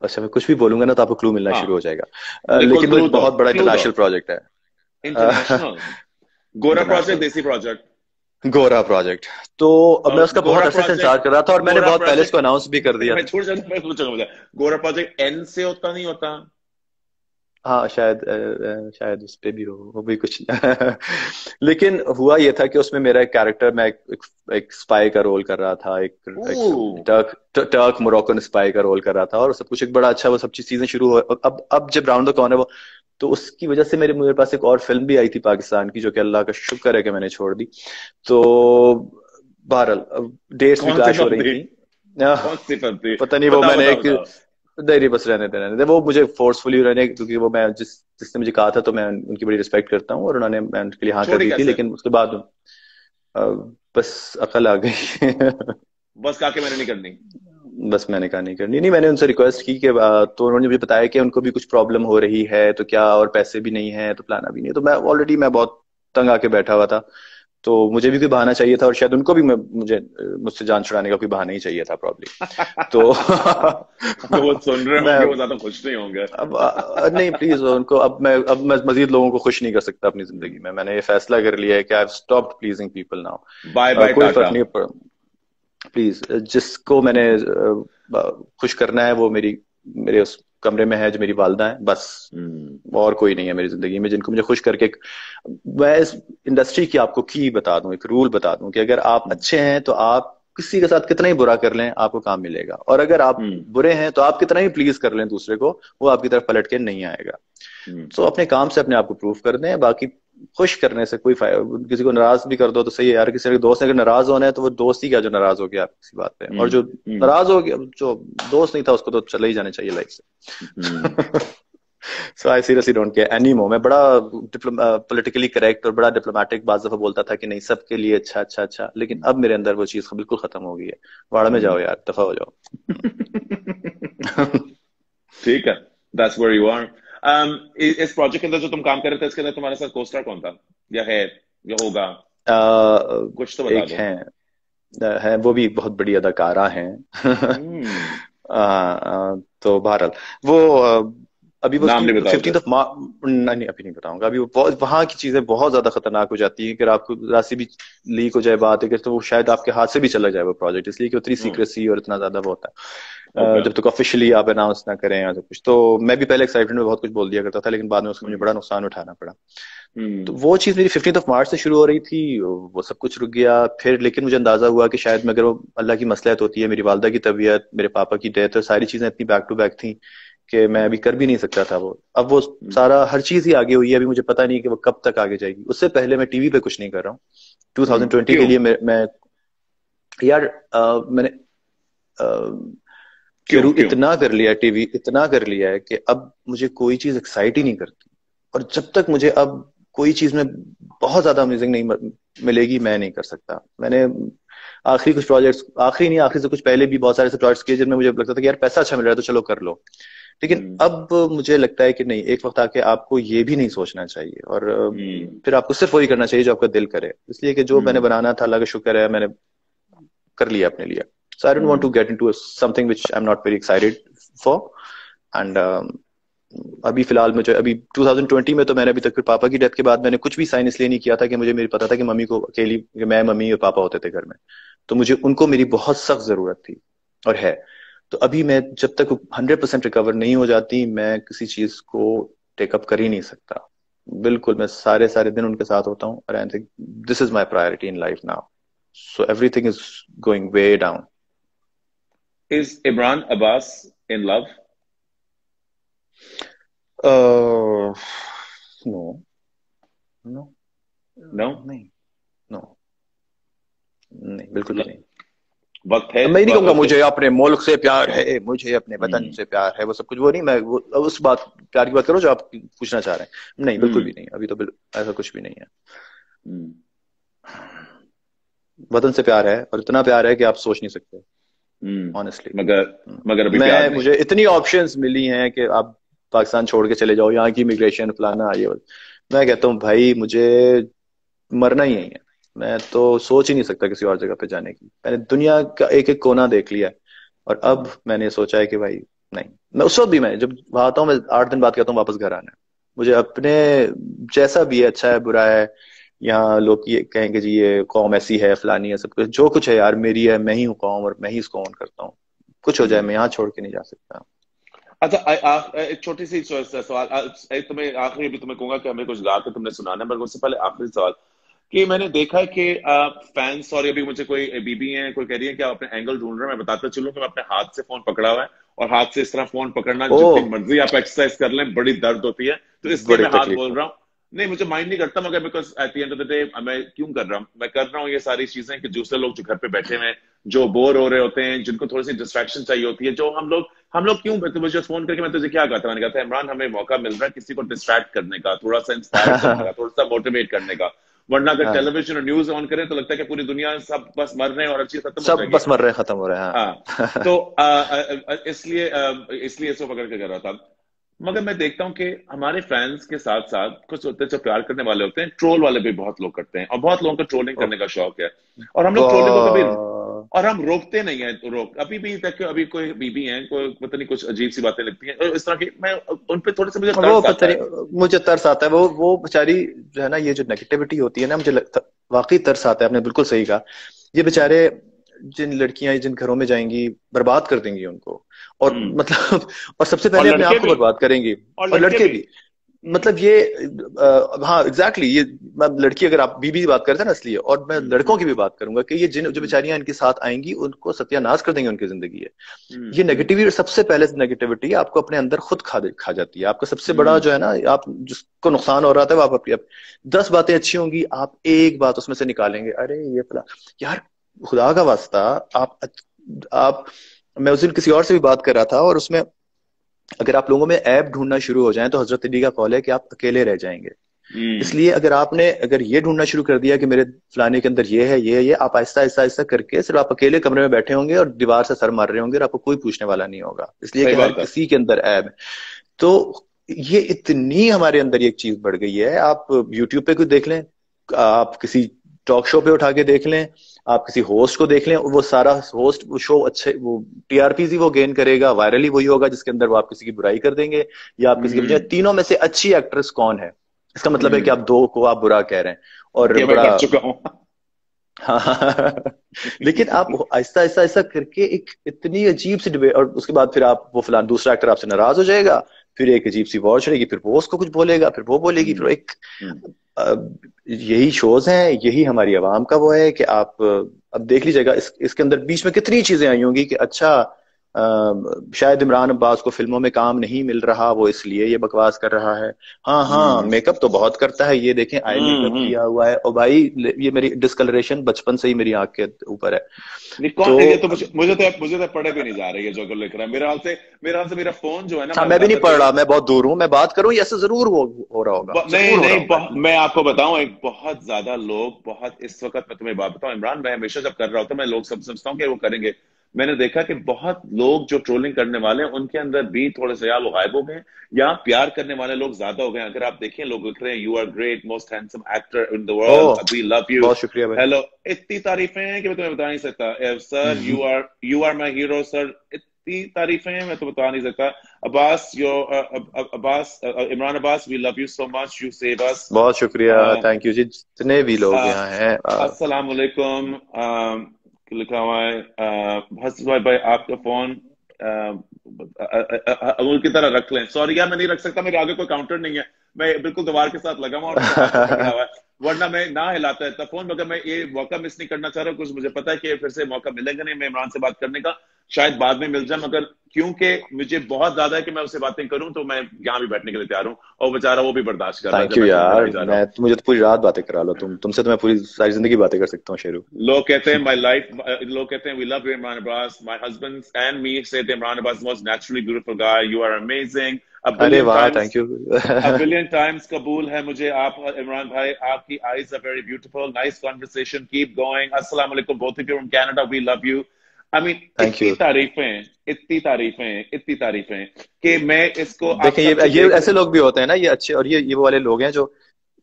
अच्छा, मैं कुछ भी बोलूंगा ना तो आपको क्लू मिलना हाँ, शुरू हो जाएगा। देखो लेकिन वो क्लू एक दो, बहुत बड़ा क्लू दो। इंटरनेशनल प्रोजेक्ट है। इंटरनेशनल? गोरा प्रोजेक्ट, इंटरनेशनल देसी प्रोजेक्ट? गोरा प्रोजेक्ट। तो अब मैं उसका बहुत गोरा अरसे से इंतजार प्रोजेक्ट, कर रहा था, और मैंने गोरा बहुत पहले इसको प्रोजेक्ट, अनाउंस भी कर दिया मैं था। छोड़ जाता, मैं पूछूंगा मुझे, गोरा प्रोजेक्ट एन से होता नहीं होता? हाँ शायद शायद उस पे भी हो, वो भी कुछ लेकिन हुआ ये था कि उसमें मेरा एक कैरेक्टर, मैं एक स्पाई का रोल कर रहा था, एक ओह। टर्क मोरक्कन स्पाई का रोल कर रहा था, और सब कुछ एक बड़ा अच्छा, वो सब चीजें शुरू हो। अब जब राउंड द कॉर्नर वो, तो उसकी वजह से मेरे पास एक और फिल्म भी आई थी पाकिस्तान की, जो कि अल्लाह का शुक्र है कि मैंने छोड़ दी। तो बहरहाल डेट्स भी कौन सी क्लैश हो फिल्म रही थी? थी। आह, कौन सी फिल्म थी? पता नहीं, वो बताओ मैंने बताओ एक, बताओ। नहीं नहीं बस रहने दे, वो मुझे फोर्सफुली रहने, क्योंकि वो मैं जिसने मुझे कहा था, तो मैं उनकी बड़ी रिस्पेक्ट करता हूँ, और उन्होंने मैं उनके लिए हाँ कर छोड़ी दी थी, कैसे? लेकिन उसके बाद अ, बस अकल आ गई बस काके मैंने नहीं करनी। बस मैंने कहा नहीं करनी, नहीं मैंने उनसे रिक्वेस्ट की कि तो उन्होंने मुझे बताया कि उनको भी कुछ प्रॉब्लम हो रही है, तो क्या, और पैसे भी नहीं है, तो प्लाना भी नहीं है, तो मैं बहुत तंग आके बैठा हुआ था। तो मुझे भी कोई बहाना चाहिए था, और शायद उनको भी मुझसे जान छुड़ाने का कोई बहाना ही चाहिए था प्रॉब्ली। तो अगर वो सुन रहे मैं होंगे वो ज्यादा खुश नहीं होंगे। अब नहीं प्लीज उनको, अब मैं मजीद लोगों को खुश नहीं कर सकता अपनी जिंदगी में। मैंने ये फैसला कर लिया है कि I have stopped pleasing people by now. Bye कोई फर्क टाटा। नहीं, प्लीज जिसको मैंने खुश करना है वो मेरे उस कमरे में है, जो मेरी वालदा है बस। हम्म। और कोई नहीं है मेरी जिंदगी में जिनको मुझे खुश करके मैं इस इंडस्ट्री की आपको की बता दूं, एक रूल बता दूं कि अगर आप अच्छे हैं तो आप किसी के साथ कितना ही बुरा कर लें आपको काम मिलेगा, और अगर आप हम्म। बुरे हैं तो आप कितना ही प्लीज कर लें दूसरे को, वो आपकी तरफ पलट के नहीं आएगा। हम्म। तो अपने काम से अपने आप को प्रूव कर दें, बाकी खुश करने से कोई फायदा, किसी को नाराज भी कर दो तो सही है यार, किसी के दोस्त ने अगर नाराज होना है तो वो दोस्त ही क्या जो नाराज हो गया आप किसी बात पे, और जो हम्म। नाराज हो गया, जो दोस्त नहीं था उसको तो चले ही जाने चाहिए लाइफ हम्म। से so I seriously don't care any more. मैं बड़ा पॉलिटिकली करेक्ट और बड़ा डिप्लोमेटिक बात दफा बोलता था कि नहीं सबके लिए अच्छा अच्छा अच्छा, लेकिन अब मेरे अंदर वो चीज बिल्कुल खत्म हो गई है। वाड़ा में जाओ हम्म। यार, दफा हो जाओ ठीक है। That's where you are. इस प्रोजेक्ट के अंदर जो तुम काम कर रहे थे इसके अंदर तुम्हारे साथ कोस्टार कौन था, या है, या होगा? कुछ तो बता एक दो। है वो भी बहुत बड़ी अदाकारा हैं हम्म। तो बहरहाल वो अभी वो नाम उसकी नहीं बताओगे? 15 नहीं नहीं अभी नहीं बताऊंगा, अभी वो वहां की चीजें बहुत ज्यादा खतरनाक हो जाती है, अगर आपको राशि भी लीक हो जाए बात है कि, तो वो शायद आपके हाथ से भी चला जाए वो प्रोजेक्ट, इसलिए कि उतनी सीक्रेसी और इतना ज्यादा वो होता है ओके। जब तक ऑफिशियली आप अनाउंस ना करें या सब कुछ। तो मैं भी पहले एक्साइटमेंट में बहुत कुछ बोल दिया करता था, लेकिन बाद में उसका मुझे बड़ा नुकसान उठाना पड़ा। तो हम्म। वो चीज मेरी 15 मार्च से शुरू हो रही थी, वो सब कुछ रुक गया फिर, लेकिन मुझे अंदाजा हुआ कि शायद मैं, अगर वो अल्लाह की मसलहत होती है, मेरी वालदा की तबीयत, मेरे पापा की डेथ, और सारी चीजें इतनी बैक टू बैक थी कि मैं अभी कर भी नहीं सकता था वो। अब वो सारा हर चीज ही आगे हुई है, अभी मुझे पता नहीं कि वो कब तक आगे जाएगी। उससे पहले मैं टीवी पे कुछ नहीं कर रहा हूँ 2020 के क्यों? लिए। मैं यार मैंने क्यों शुरू क्यों? इतना कर लिया, टीवी इतना कर लिया है कि अब मुझे कोई चीज एक्साइट ही नहीं करती, और जब तक मुझे अब कोई चीज में बहुत ज्यादा अमेजिंग नहीं मिलेगी मैं नहीं कर सकता। मैंने आखिरी कुछ प्रोजेक्ट्स, आखिरी नहीं आखिरी से कुछ पहले भी बहुत सारे ऐसे प्रोजेक्ट्स किए जिनमें मुझे लगता था कि यार पैसा अच्छा मिल रहा है तो चलो कर लो, लेकिन हम्म। अब मुझे लगता है कि नहीं, एक वक्त आके आपको ये भी नहीं सोचना चाहिए, और हम्म। फिर आपको सिर्फ वही करना चाहिए जो आपका दिल करे, इसलिए कि जो मैंने हम्म। बनाना था अल्लाह का शुक्र है मैंने कर लिया अपने लिए। So I don't want to hmm. Get into something which I am not very excited for. And अभी फिलहाल मुझे अभी 2020 में तो मैंने अभी तक, फिर पापा की डेथ के बाद मैंने कुछ भी साइन इसलिए नहीं किया था कि मुझे मेरी पता था कि मम्मी को अकेली, कि मैं मम्मी और पापा होते थे घर में, तो मुझे उनको मेरी बहुत सख्त जरूरत थी और है। तो अभी मैं जब तक 100% रिकवर नहीं हो जाती मैं किसी चीज को टेकअप कर ही नहीं सकता। बिल्कुल मैं सारे सारे दिन उनके साथ होता हूँ, और I think this is my priority in life now, so everything is going way down. Is Imran Abbas in love? No no no. नहीं, नो नहीं बिल्कुल भी नहीं। वक्त है। मैं नहीं कहूंगा वक्त। मुझे अपने मुल्क से प्यार है, मुझे अपने वतन हम्म। से प्यार है, वो सब कुछ वो नहीं, मैं वो उस बात, प्यार की बात करो जो आप पूछना चाह रहे हैं, नहीं बिल्कुल हम्म। भी नहीं, अभी तो ऐसा कुछ भी नहीं है। हम्म। वतन से प्यार है, और इतना प्यार है कि आप सोच नहीं सकते ऑनेस्टली। मगर मगर अभी प्यार मैं नहीं। मुझे इतनी ऑप्शंस मिली हैं कि आप पाकिस्तान छोड़ के चले जाओ, यहाँ की इमिग्रेशन फलाना ये मैं कहता हूँ भाई मुझे मरना ही नहीं है। मैं तो सोच ही नहीं सकता किसी और जगह पे जाने की, मैंने दुनिया का एक एक कोना देख लिया है, और अब मैंने सोचा है कि भाई नहीं। मैं उस वक्त भी, मैं जब वहां आता हूँ मैं 8 दिन बाद कहता हूँ वापस घर आना है मुझे अपने, जैसा भी है, अच्छा है बुरा है, यहाँ लोग ये कहेंगे जी ये कौम ऐसी है फलानी है, सब कुछ जो कुछ है यार मेरी है, मैं ही हूँ कौम और मैं ही इसको ऑन करता हूँ, कुछ हो जाए हम्म। मैं यहाँ छोड़ के नहीं जा सकता। अच्छा, एक छोटी सी सवाल, एक तुम्हें आखिरी भी तुम्हें कहूंगा कि हमें कुछ गा के तुमने सुनाना है, मगर उससे पहले आखिरी सवाल कि मैंने देखा है कि फैंस, सॉरी अभी मुझे कोई बीबी है, कोई कह रही है कि आप अपने एंगल ढूंढ रहे हैं, मैं बताता चलूं कि मैं अपने हाथ से फोन पकड़ा हुआ है, और हाथ से इस तरह फोन पकड़ना ओ, जितनी मर्जी आप एक्सरसाइज कर लें बड़ी दर्द होती है, तो इसलिए बड़ी मैं हाथ तकलीफ बोल है। रहा हूँ। नहीं, मुझे माइंड नहीं करता, मगर because at the end of the day मैं क्यों कर रहा हूँ, मैं कर रहा हूँ ये सारी चीजें कि दूसरे लोग जो घर पे बैठे हुए हैं, जो बोर हो रहे होते हैं, जिनको थोड़ी सी डिस्ट्रैक्शन चाहिए होती है, जो हम लोग क्यों, तो मुझे फोन करके मैं तुझे क्या कहता, मैंने कहा था इमरान हमें मौका मिल रहा है किसी को डिस्ट्रैक्ट करने का, थोड़ा सा इंस्पायर करने का, थोड़ा सा मोटिवेट करने का, वरना अगर हाँ, टेलीविजन और न्यूज ऑन करें तो लगता है कि पूरी दुनिया सब बस मर रहे हैं और हर चीज खत्म हो सब जाएगी। बस मर रहे हैं, खत्म हो रहे हैं, हाँ, हाँ। तो इसलिए इसलिए इसको पकड़ के कर रहा था। मगर मैं देखता हूँ कि हमारे फैंस के साथ साथ कुछ होते हैं जो प्यार करने वाले होते हैं, ट्रोल वाले भी बहुत लोग करते हैं, और बहुत लोगों को ट्रोलिंग ओ, करने का शौक है, और हम लोग ट्रोलिंग को कभी, बहुत। और हम रोकते नहीं है, तो रोक अभी भी तक, अभी कोई बीबी है, कोई पता नहीं कुछ अजीब सी बातें लगती हैं, और इस तरह की मैं उन पे थोड़े से मुझे वो तरस पता आता है। नहीं, मुझे तरस आता है, वो बेचारी जो है ना, ये जो नेगेटिविटी होती है ना, मुझे लगता वाकई तरस आता है। आपने बिल्कुल सही कहा। ये बेचारे जिन लड़कियां जिन घरों में जाएंगी, बर्बाद कर देंगी उनको, और हम्म। मतलब और सबसे और पहले अपने लड़के आप को भी, बर्बाद करेंगी। और और लड़के लड़के भी। भी, मतलब ये हाँ एग्जैक्टली, ये मैं लड़की, अगर आप बीबी की बात करते हैं ना, इसलिए, और मैं लड़कों हम्म की भी बात करूंगा कि ये जिन जो हम्म बेचारियां इनके साथ आएंगी उनको सत्यानाश कर देंगे उनकी जिंदगी है। ये हम्म नेगेटिविटी, सबसे पहले नेगेटिविटी आपको अपने अंदर खुद खा जाती है। आपका सबसे बड़ा हम्म जो है ना, आप जिसको नुकसान हो रहा था, वो आप अपनी 10 बातें अच्छी होंगी, आप एक बात उसमें से निकालेंगे, अरे ये फला, यार खुदा का वास्ता, आप मैं उस दिन किसी और से भी बात कर रहा था, और उसमें अगर आप लोगों में ऐप ढूंढना शुरू हो जाए तो हजरत अली का कौल है कि आप अकेले रह जाएंगे। हम्म इसलिए अगर ये ढूंढना शुरू कर दिया कि मेरे फलाने के अंदर ये है, ये है, ये, आप आहिस्ता आहिस्ता आहिस्ता करके सिर्फ आप अकेले कमरे में बैठे होंगे और दीवार से सर मार रहे होंगे, और आपको कोई पूछने वाला नहीं होगा, इसलिए सही कि हर बात है। किसी के अंदर ऐप है। तो ये इतनी हमारे अंदर ये एक चीज बढ़ गई है। आप यूट्यूब पे कुछ देख लें, आप किसी टॉक शो पे उठा के देख लें, आप किसी होस्ट को देख लें, वो सारा होस्ट, वो शो अच्छे, वो टीआरपीज ही वो गेन करेगा, वायरल ही वही होगा जिसके अंदर वो आप किसी की बुराई कर देंगे, या आप किसी की, हम्म तीनों में से अच्छी एक्ट्रेस कौन है, इसका मतलब है कि हम्म आप दो को आप बुरा कह रहे हैं। और ये मैं बड़ा कर चुका हूँ। हाँ। लेकिन आप आहिस्ता आहिस्ता ऐसा करके एक इतनी अजीब सी डिबेट, और उसके बाद फिर आप, वो फिलहाल दूसरा एक्टर आपसे नाराज हो जाएगा, फिर एक अजीब सी वॉर चलेगी, फिर वो उसको कुछ बोलेगा, फिर वो बोलेगी, फिर हम्म एक अ, यही शोज हैं, यही हमारी आवाम का वो है कि आप अब देख लीजिएगा, इसके अंदर बीच में कितनी चीजें आई होंगी कि अच्छा, शायद इमरान अब्बास को फिल्मों में काम नहीं मिल रहा, वो इसलिए ये बकवास कर रहा है। हाँ हाँ, हम्म मेकअप तो बहुत करता है, ये देखें आई मेकअप हम्म। किया हुआ है, और भाई ये मेरी डिस्कलरेशन बचपन से ही मेरी आंख के ऊपर है। नहीं, तो कौन ये तो मुझे तो पढ़े भी नहीं जा रही है जो लिख रहा है, मेरे हाल से मेरा फोन जो है ना, हाँ, मैं मैं भी नहीं बताता पढ़ चलूं। रहा, मैं बहुत दूर हूँ, मैं बात करूँ, ऐसे जरूर हो रहा होगा, नहीं जरूर हो रहा नहीं, होगा। मैं आपको बताऊं, एक बहुत ज्यादा लोग, बहुत इस वक्त मैं तुम्हें बात बताऊं इमरान, मैं हमेशा जब कर रहा होता हूं, मैं लोग सब समझता हूं कि वो करेंगे, मैंने देखा कि बहुत लोग जो ट्रोलिंग करने वाले हैं उनके अंदर भी थोड़े से, या वो गायब हो गए, या प्यार करने वाले लोग ज्यादा हो गए। अगर आप देखें, लोग लिख रहे हैं you are great, most handsome actor in the oh, world, we love you, बहुत शुक्रिया भाई। हेलो, इतनी तारीफें हैं कि मैं तुम्हें बता नहीं सकता। Sir, you are my hero sir, इतनी तारीफें हैं मैं तो बता नहीं सकता। Abbas, Abbas, Imran Abbas, we love you so much. You save us. बहुत शुक्रिया, Uh, थैंक यू जी, जितने भी लोग uh, यहाँ हैं। अस्सलाम वालेकुम। लिखा हुआ है हसन भाई, भाई आपका फोन अमूल की तरह रख लें। सॉरी यार, मैं नहीं रख सकता, मेरे आगे कोई काउंटर नहीं है, मैं बिल्कुल दीवार के साथ लगा हुआ और मेरे हाथ में पकड़ा हुआ है, वरना मैं ना हिलाता है फोन, मगर मैं ये मौका मिस नहीं करना चाह रहा, कुछ मुझे पता है कि फिर से मौका मिलेगा नहीं मैं इमरान से बात करने का, शायद बाद में मिल जाए, मगर क्योंकि मुझे बहुत ज्यादा है कि मैं उससे बातें करूं, तो मैं यहाँ भी बैठने के लिए तैयार हूं, और बेचारा वो भी बर्दाश्त कर रहा है थैंक जब यू मैं फोन पे यार, नहीं जा रहा हूं। मैं तो, मुझे तो पूरी रात बातें करा लो, तुमसे तो मैं पूरी सारी जिंदगी बातें कर सकता हूँ शेरू। लोग कहते हैं माई लाइफ, लोग कहते हैं we love you Imran Abbas, my husband and me say Imran Abbas most naturally beautiful guy, you are amazing, a अरे बिलियन वाह, times, thank you. a billion times कबूल है मुझे आप इमरान भाई, आपकी eyes are very beautiful, nice conversation, keep going, अस्सलाम वालेकुम, both of you from Canada, we love you। I mean, thank you. इतनी तारीफें कि मैं इसको आप देखें, सबसे ये देख रहे। ऐसे लोग भी होते हैं ना, ये अच्छे, और ये वो वाले लोग हैं जो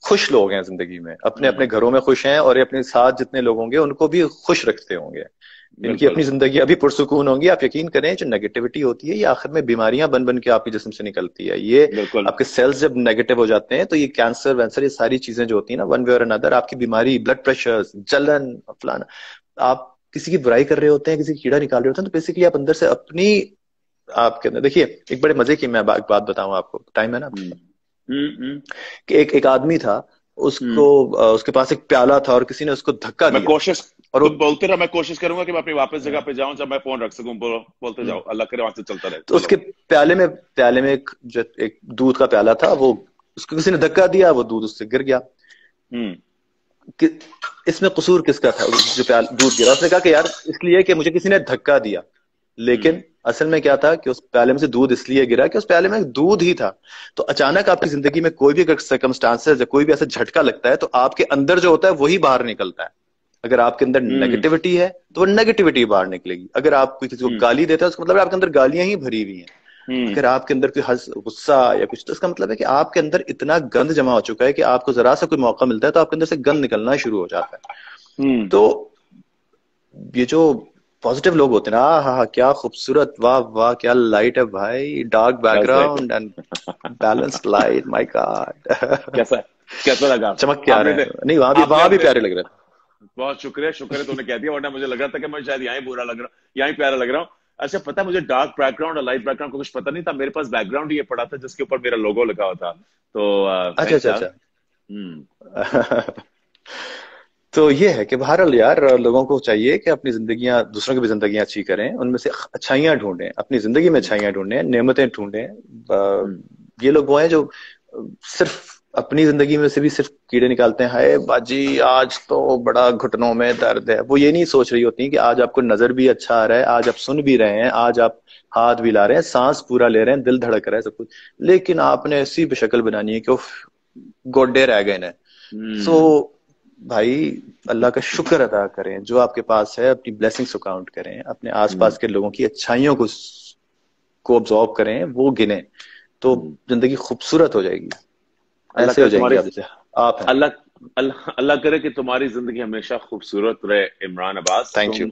खुश लोग हैं जिंदगी में, अपने अपने हम्म, घरों में खुश हैं, और ये अपने साथ जितने लोग होंगे उनको भी खुश रखते होंगे, इनकी बिल्कुल अपनी जिंदगी अभी पुरसुकून होंगी। आप यकीन करें, जो नेगेटिविटी होती है ये आखिर में बीमारियां बन बन के आपके जिस्म से निकलती है। ये बिल्कुल। आपके सेल्स जब नेगेटिव हो जाते हैं, तो ये कैंसर वैंसर, ये सारी चीजें जो होती है ना, वन वे और अनदर, आपकी बीमारी, ब्लड प्रेशर, जलन, फलाना, आप किसी की बुराई कर रहे होते हैं, किसी की कीड़ा निकाल रहे होते हैं, तो बेसिकली आप अंदर से अपनी आपके अंदर देखिए, एक बड़े मजे की मैं बात बताऊं आपको, टाइम है ना? हम्म हम्म कि एक आदमी था, उसको हम्म उसके पास एक प्याला था और किसी ने उसको धक्का मैं दिया। कोशिश और वो तुम बोलते रहो, मैं कोशिश करूंगा कि मैं अपनी वापस जगह पे जाऊं जब मैं फोन रख सकूं। बोलो, बोलते हम्म, जाओ, अल्लाह करे वहां से चलता रहे, तो चलो। उसके प्याले में एक दूध का प्याला था, वो उसको किसी ने धक्का दिया, वो दूध उससे गिर गया। हम्म कि इसमें कसूर किसका था? जो दूध गिरा, उसने कहा कि यार इसलिए कि मुझे किसी ने धक्का दिया। हम्म लेकिन असल में क्या था कि उस प्याले में से दूध इसलिए गिरा कि उस प्याले में दूध ही था। तो अचानक आपकी जिंदगी में कोई भी अगर सर्कमस्टांसेस या कोई भी ऐसा झटका लगता है, तो आपके अंदर जो होता है वही बाहर निकलता है। अगर आपके अंदर हम्म नेगेटिविटी है तो वो नेगेटिविटी बाहर निकलेगी। अगर आप कोई किसी को हम्म गाली देते हैं, उसका मतलब है आपके अंदर गालियां ही भरी हुई हैं। हम्म अगर आपके अंदर कोई हंस गुस्सा या कुछ, तो इसका मतलब है कि आपके अंदर इतना गंद जमा हो चुका है कि आपको जरा सा कोई मौका मिलता है तो आपके अंदर से गंद निकलना शुरू हो जाता है। हम्म तो ये जो पॉजिटिव लोग होते हैं ना, हाँ हाँ, क्या खूबसूरत, वाह वाह, क्या लाइट है भाई, dark That's right. Background and balanced light, my God. कैसा कैसा लगा? चमक के आ आपने रहे दे, हैं, नहीं आपने वहां भी अपने प्यारे लग रहे हैं। बहुत शुक्रिया, शुक्र है तूने कह दिया, वरना मुझे लग रहा था कि मैं शायद यहाँ ही बुरा लग रहा हूँ, यहाँ ही प्यारा लग रहा हूँ। अच्छा, पता है मुझे डार्क बैकग्राउंड और लाइट बैकग्राउंड को कुछ पता नहीं था, मेरे पास बैकग्राउंड ही ये पड़ा था जिसके ऊपर मेरा लोगो लगा हुआ था। तो अच्छा थैंक्स अच्छा यार। अच्छा। हम्म तो ये है कि बहरहाल यार, लोगों को चाहिए कि अपनी जिंदगियां, दूसरों की भी जिंदगियां अच्छी करें, उनमें से अच्छाइयां ढूंढें, अपनी जिंदगी में अच्छाइयां ढूंढें, नेमतें ढूंढें। हम्म ये लोग वो हैं जो सिर्फ अपनी जिंदगी में से भी सिर्फ कीड़े निकालते हैं। हाय बाजी, आज तो बड़ा घुटनों में दर्द है। वो ये नहीं सोच रही होती कि आज आपको नजर भी अच्छा आ रहा है, आज आप सुन भी रहे हैं, आज आप हाथ भी ला रहे हैं, सांस पूरा ले रहे हैं, दिल धड़क रहा है, सब कुछ। लेकिन आपने ऐसी भी शक्ल बनानी है कि उफ, गोड्डे रह गए ना। सो हम्म भाई, अल्लाह का शुक्र अदा करें जो आपके पास है, अपनी ब्लेसिंग्स को काउंट करें, अपने हम्म आसपास के लोगों की अच्छाइयों को ऑब्जॉर्व करें, वो गिने, तो हम्म। जिंदगी खूबसूरत हो जाएगी। अल्लाह ऐसे हो करे जाएंगे तुम्हारी, आप जैसे आप हैं। अल्लाह अल्लाह अल्लाह करे कि तुम्हारी जिंदगी हमेशा खूबसूरत रहे इमरान अब्बास। Thank you.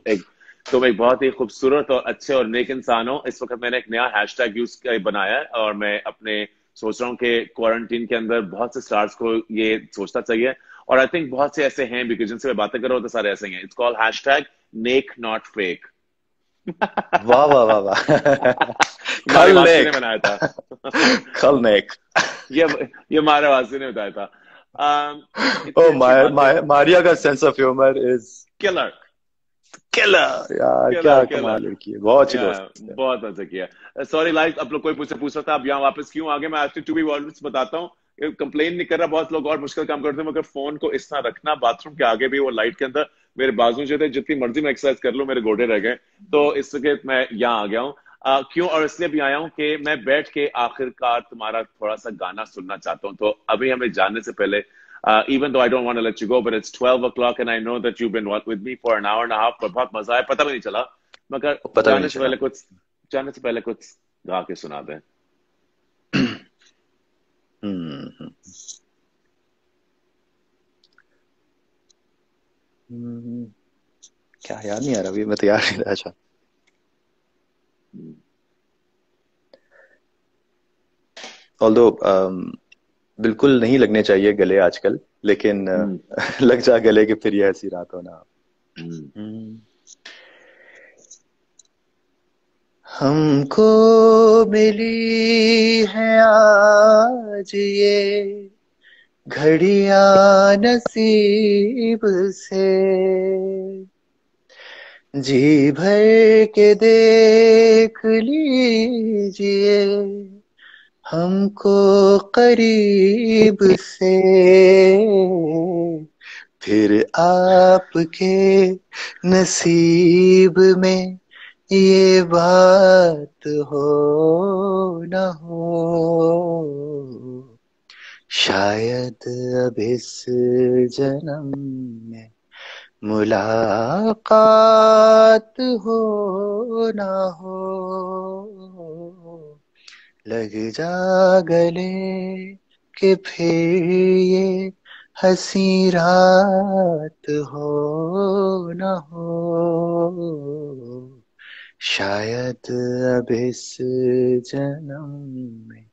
तुम एक बहुत ही खूबसूरत और अच्छे और नेक इंसान हो। इस वक्त मैंने एक नया हैशटैग बनाया है, और मैं अपने सोच रहा हूँ कि क्वारंटीन के अंदर बहुत से स्टार्स को ये सोचना चाहिए। और आई थिंक बहुत से ऐसे हैं भी कि जिनसे मैं बातें कर रहा हूँ तो सारे ऐसे ही हैं। It's called hashtag neck not fake. वाह वाह वाह वाह। मारे खल वासी ने नेक। बनाया था। खल नेक। ये ये मारे वासी ने बताया था। ओ इतनी अच्छी बातें। मारिया का sense of humour is killer, killer यार, क्या किलर, किलर। कमाल लड़की है, बहुत अच्छी या, दोस्त है। बहुत अच्छा किया। सॉरी लाइक, आप लोग कोई मुझसे पूछ रहा था आप यहाँ वापस क्यों आ गए। मैं एक्चुअली टू बी ऑनेस्ट बताता हूँ, कंप्लेन नहीं कर रहा, बहुत लोग और मुश्किल काम करते हैं, मगर फोन को इस तरह रखना बाथरूम के आगे भी, वो लाइट के अंदर, मेरे बाजू जो थे, जितनी मर्जी मैं एक्सरसाइज कर लूं मेरे गोडे रह गए। तो इसके मैं यहाँ आ गया हूँ। क्यों और इसलिए भी आया हूँ कि मैं बैठ के आखिरकार तुम्हारा थोड़ा सा गाना सुनना चाहता हूँ। तो अभी हमें जानने से पहले, even though I don't want to let you go, but it's 12 o'clock and I know that you've been with me for an hour and a half, पर बहुत मजा आया, पता भी नहीं चला। मगर पता भी नहीं जाने से चला। पहले कुछ, जाने से पहले कुछ गा के सुना दें। हम्म हम्म, क्या याद नहीं आ रहा अभी, मैं तैयार नहीं था। अच्छा, ऑल्दो बिल्कुल नहीं लगने चाहिए गले आजकल, लेकिन हम्म लग जा गले कि फिर ये ऐसी रात हो ना। हम्म हम्म। हमको मिली है आज ये घड़ियां नसीब से, जी भर के देख लीजिए हमको करीब से, फिर आपके नसीब में ये बात हो न हो, शायद अब इस जन्म में मुलाकात हो ना हो, लग जा गले कि फिर ये हंसी रात हो ना हो, शायद अब इस जन्म में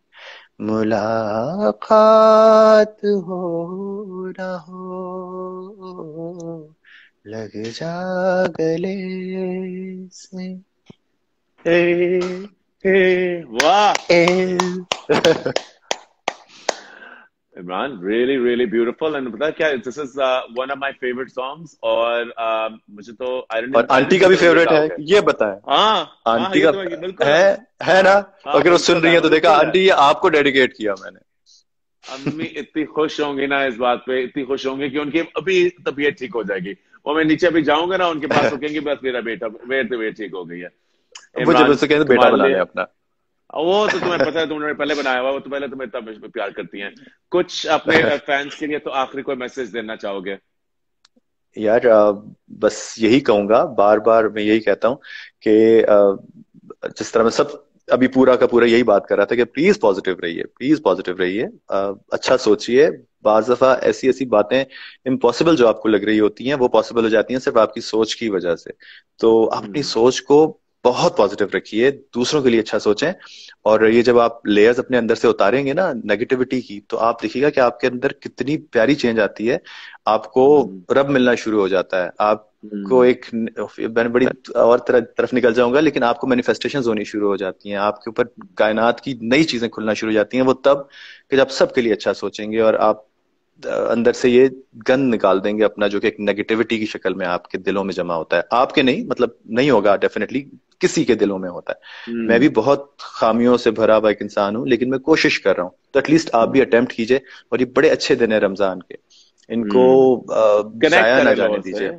मुलाकात हो ना हो, लग जा गले से। ए, हे वाह ए, Imran, really really beautiful, and पता है क्या, this is one of my favorite songs, और मुझे तो और आई आंटी डेंट का भी थिंक ये फेवरेट है, गाओगे। ये बताएं। हाँ हाँ, आंटी ये का तो बिल्कुल है है। है ना? हाँ हाँ, अगर वो सुन बिल्कुल रही है, है तो देखा, बिल्कुल है। आंटी ये आपको डेडिकेट किया मैंने। अम्मी इतनी खुश होंगी ना इस बात पे, इतनी खुश होंगी कि उनकी अभी तबीयत ठीक हो जाएगी। वो मैं नीचे अभी जाऊंगा ना उनके पास, वो कहेंगे बस मेरा बेटा वेट तबीयत ठीक हो गई है। वो इमरान, जबरदस्ती कहते बेटा तुम्हारे बना लिए, ले अपना। वो तो तुम्हें पता है, तुमने पहले बनाया हुआ, वो तो पहले तुम्हें इतना प्यार करती हैं। कुछ अपने फैंस के लिए तो आखिरी कोई मैसेज देना चाहोगे? यार बस यही कहूंगा, बार बार मैं यही कहता हूँ कि जिस तरह मैं सब अभी पूरा का पूरा यही बात कर रहा था कि प्लीज पॉजिटिव रहिए, प्लीज पॉजिटिव रहिए, अच्छा सोचिए। बाज दफा ऐसी ऐसी बातें इम्पॉसिबल जो आपको लग रही होती हैं वो पॉसिबल हो जाती हैं सिर्फ आपकी सोच की वजह से। तो आप अपनी हम्म सोच को बहुत पॉजिटिव रखिए, दूसरों के लिए अच्छा सोचें। और ये जब आप लेयर्स अपने अंदर से उतारेंगे ना नेगेटिविटी की, तो आप देखिएगा कि आपके अंदर कितनी प्यारी चेंज आती है। आपको हम्म रब मिलना शुरू हो जाता है। आपको हम्म एक, मैं बड़ी और तरफ निकल जाऊंगा, लेकिन आपको मैनिफेस्टेशंस होनी शुरू हो जाती हैं आपके ऊपर। कायनात की नई चीजें खुलना शुरू हो जाती हैं वो तब कि जब सबके लिए अच्छा सोचेंगे और आप अंदर से ये गंद निकाल देंगे अपना, जो कि एक नेगेटिविटी की शक्ल में आपके दिलों में जमा होता है। आपके नहीं, मतलब नहीं होगा डेफिनेटली, किसी के दिलों में होता है। मैं हम्म भी बहुत खामियों से भरा हुआ एक इंसान हूं, लेकिन मैं कोशिश कर रहा हूँ, तो एटलीस्ट आप भी अटेम्प्ट कीजिए। और ये बड़े अच्छे दिन है रमजान के, इनको कनेक्ट जाया ना करें जाने लोगों से, दीजिए।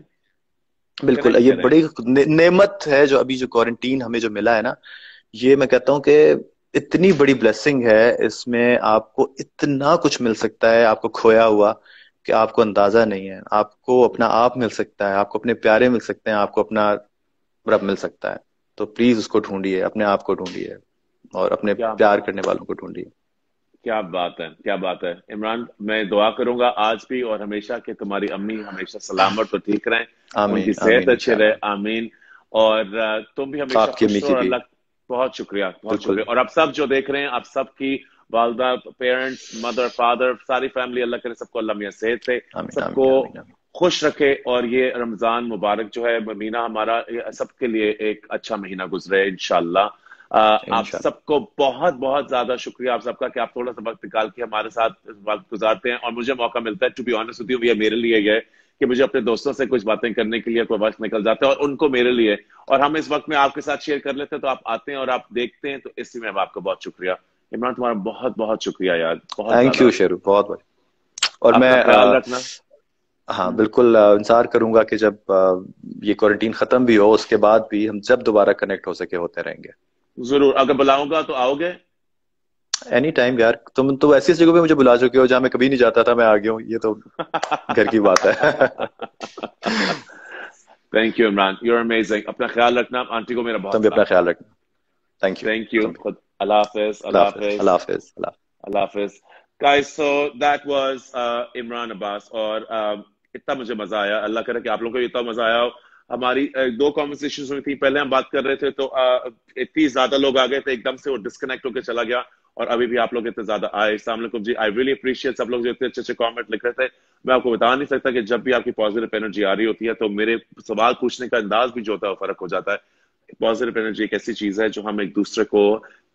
बिल्कुल, कनेक्ट ये करें। बड़ी नेमत है जो अभी जो क्वारंटीन हमें जो मिला है ना, ये मैं कहता हूँ कि इतनी बड़ी ब्लेसिंग है। इसमें आपको इतना कुछ मिल सकता है आपको खोया हुआ कि आपको अंदाजा नहीं है। आपको अपना आप मिल सकता है, आपको अपने प्यारे मिल सकते हैं, आपको अपना रब मिल सकता है। तो प्लीज उसको ढूंढिए, अपने आप को ढूंढिए और अपने क्या प्यार करने वालों को ढूंढिए। क्या बात है, क्या बात है इमरान। मैं दुआ करूंगा आज भी और हमेशा कि तुम्हारी अम्मी हमेशा सलामत और ठीक रहें, उनकी आमीन सेहत आमीन अच्छी रहे, इंशाल्लाह। आमीन। और तुम भी हमेशा आपकी अम्मी खुश रहो, की और भी। अल्लाह, बहुत शुक्रिया, बहुत बिल्कुल। शुक्रिया। और आप सब जो देख रहे हैं, आप सबकी वालदा, पेरेंट्स, मदर, फादर, सारी फैमिली, अल्लाह करे सबको अल्लाह मियां सेहत से आमीन सबको आमीन आमीन आमीन। खुश रखे। और ये रमजान मुबारक जो है महीना हमारा, ये सबके लिए एक अच्छा महीना गुजरे इंशाल्लाह। आप इंशाल्लाह। सबको बहुत बहुत ज्यादा शुक्रिया आप सबका कि आप थोड़ा सा वक्त निकाल के हमारे साथ वक्त गुजारते हैं, और मुझे मौका मिलता है, to be honest with you, ये मेरे लिए ये है कि मुझे अपने दोस्तों से कुछ बातें करने के लिए कोई वक्त निकल जाता है, और उनको मेरे लिए, और हम इस वक्त में आपके साथ शेयर कर लेते हैं, तो आप आते हैं और आप देखते हैं, तो इसलिए मैं आपका बहुत शुक्रिया। इमरान, तुम्हारा बहुत बहुत शुक्रिया यार, बहुत थैंक यू ज्यादा। शेरू, बहुत बहुत। और मैं अपना ख्याल रखना। हाँ बिल्कुल, इंतजार करूंगा कि जब ये क्वारंटीन खत्म भी हो, उसके बाद भी हम जब दोबारा कनेक्ट हो सके होते रहेंगे। जरूर, अगर बुलाऊंगा तो आओगे? एनी टाइम यार, तुम तो ऐसी जगह पे मुझे बुला चुके हो जहां मैं कभी नहीं जाता था, मैं आ गया हूँ, ये तो घर की बात है। Thank you Imran, you are amazing. अपना ख्याल रखना, आंटी को मेरा तुम बहुत भी अपना सलाम ख्याल कहना। रखना। Thank you. थैंक यू, तुम भी। खुद, अल्लाह हाफिज, अल्लाह अल्लाह हाफिज, हाफिज, अल्लाह हाफिज, अल्लाह। अल्लाह हाफिज। Guys, so that was Imran Abbas, और इतना मुझे मजा आया, अल्लाह करे कि आप लोगों को इतना मजा आया हो। हमारी दो कॉन्वर्सेशन हुई थी, पहले हम बात कर रहे थे तो इतनी ज्यादा लोग आ गए थे, एकदम से वो डिस्कनेक्ट होकर चला गया, और अभी भी आप लोग इतने ज्यादा आए। अस्सलाम वालेकुम जी, आई रियली अप्रिशिएट सब लोग जो इतने अच्छे अच्छे कमेंट लिख रहे थे। मैं आपको बता नहीं सकता कि जब भी आपकी पॉजिटिव एनर्जी आ रही होती है, तो मेरे सवाल पूछने का अंदाज भी जो होता है वो फर्क हो जाता है। पॉजिटिव एनर्जी एक ऐसी चीज है जो हम एक दूसरे को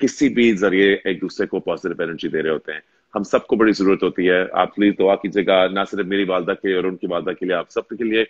किसी भी जरिए एक दूसरे को पॉजिटिव एनर्जी दे रहे होते हैं। हम सबको बड़ी जरूरत होती है। आप प्लीज दुआ कीजिएगा, ना सिर्फ मेरी वालदा के और उनकी वालदा के लिए, आप सबके लिए।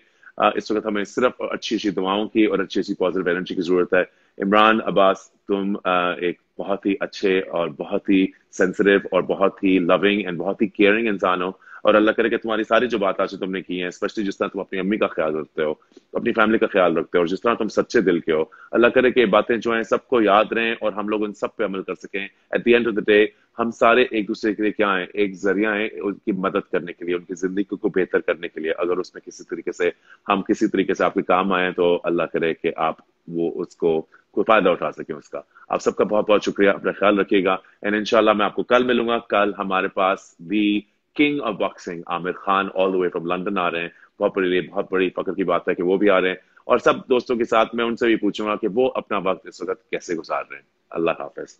इस वक्त हमें सिर्फ अच्छी अच्छी दुआओं की और अच्छी अच्छी पॉजिटिव एनर्जी की जरूरत है। इमरान अब्बास, तुम एक बहुत ही अच्छे और बहुत ही सेंसिटिव और बहुत ही लविंग एंड बहुत ही केयरिंग इंसान हो, और अल्लाह करे कि तुम्हारी सारी जो बात आज तुमने की है, स्पेशली जिस तरह तुम अपनी अम्मी का ख्याल रखते हो, अपनी फैमिली का ख्याल रखते हो, और जिस तरह तुम सच्चे दिल के हो, अल्लाह करे कि ये बातें जो हैं सबको याद रहें और हम लोग उन सब पे अमल कर सकें। At the end of the day हम सारे एक दूसरे के लिए क्या हैं, एक जरिया है उनकी मदद करने के लिए, उनकी जिंदगी को बेहतर करने के लिए। अगर उसमें किसी तरीके से हम किसी तरीके से आपके काम आए, तो अल्लाह करे कि आप वो उसको कोई फायदा उठा सके उसका। आप सबका बहुत बहुत शुक्रिया, अपना ख्याल रखिएगा, एंड इंशाल्लाह मैं आपको कल मिलूंगा। कल हमारे पास the king of boxing Aamir Khan all the way from London आ रहे हैं। बहुत बड़ी फख्र की बात है कि वो भी आ रहे हैं, और सब दोस्तों के साथ मैं उनसे भी पूछूंगा कि वो अपना वक्त इस वक्त कैसे गुजार रहे हैं। अल्लाह हाफिज।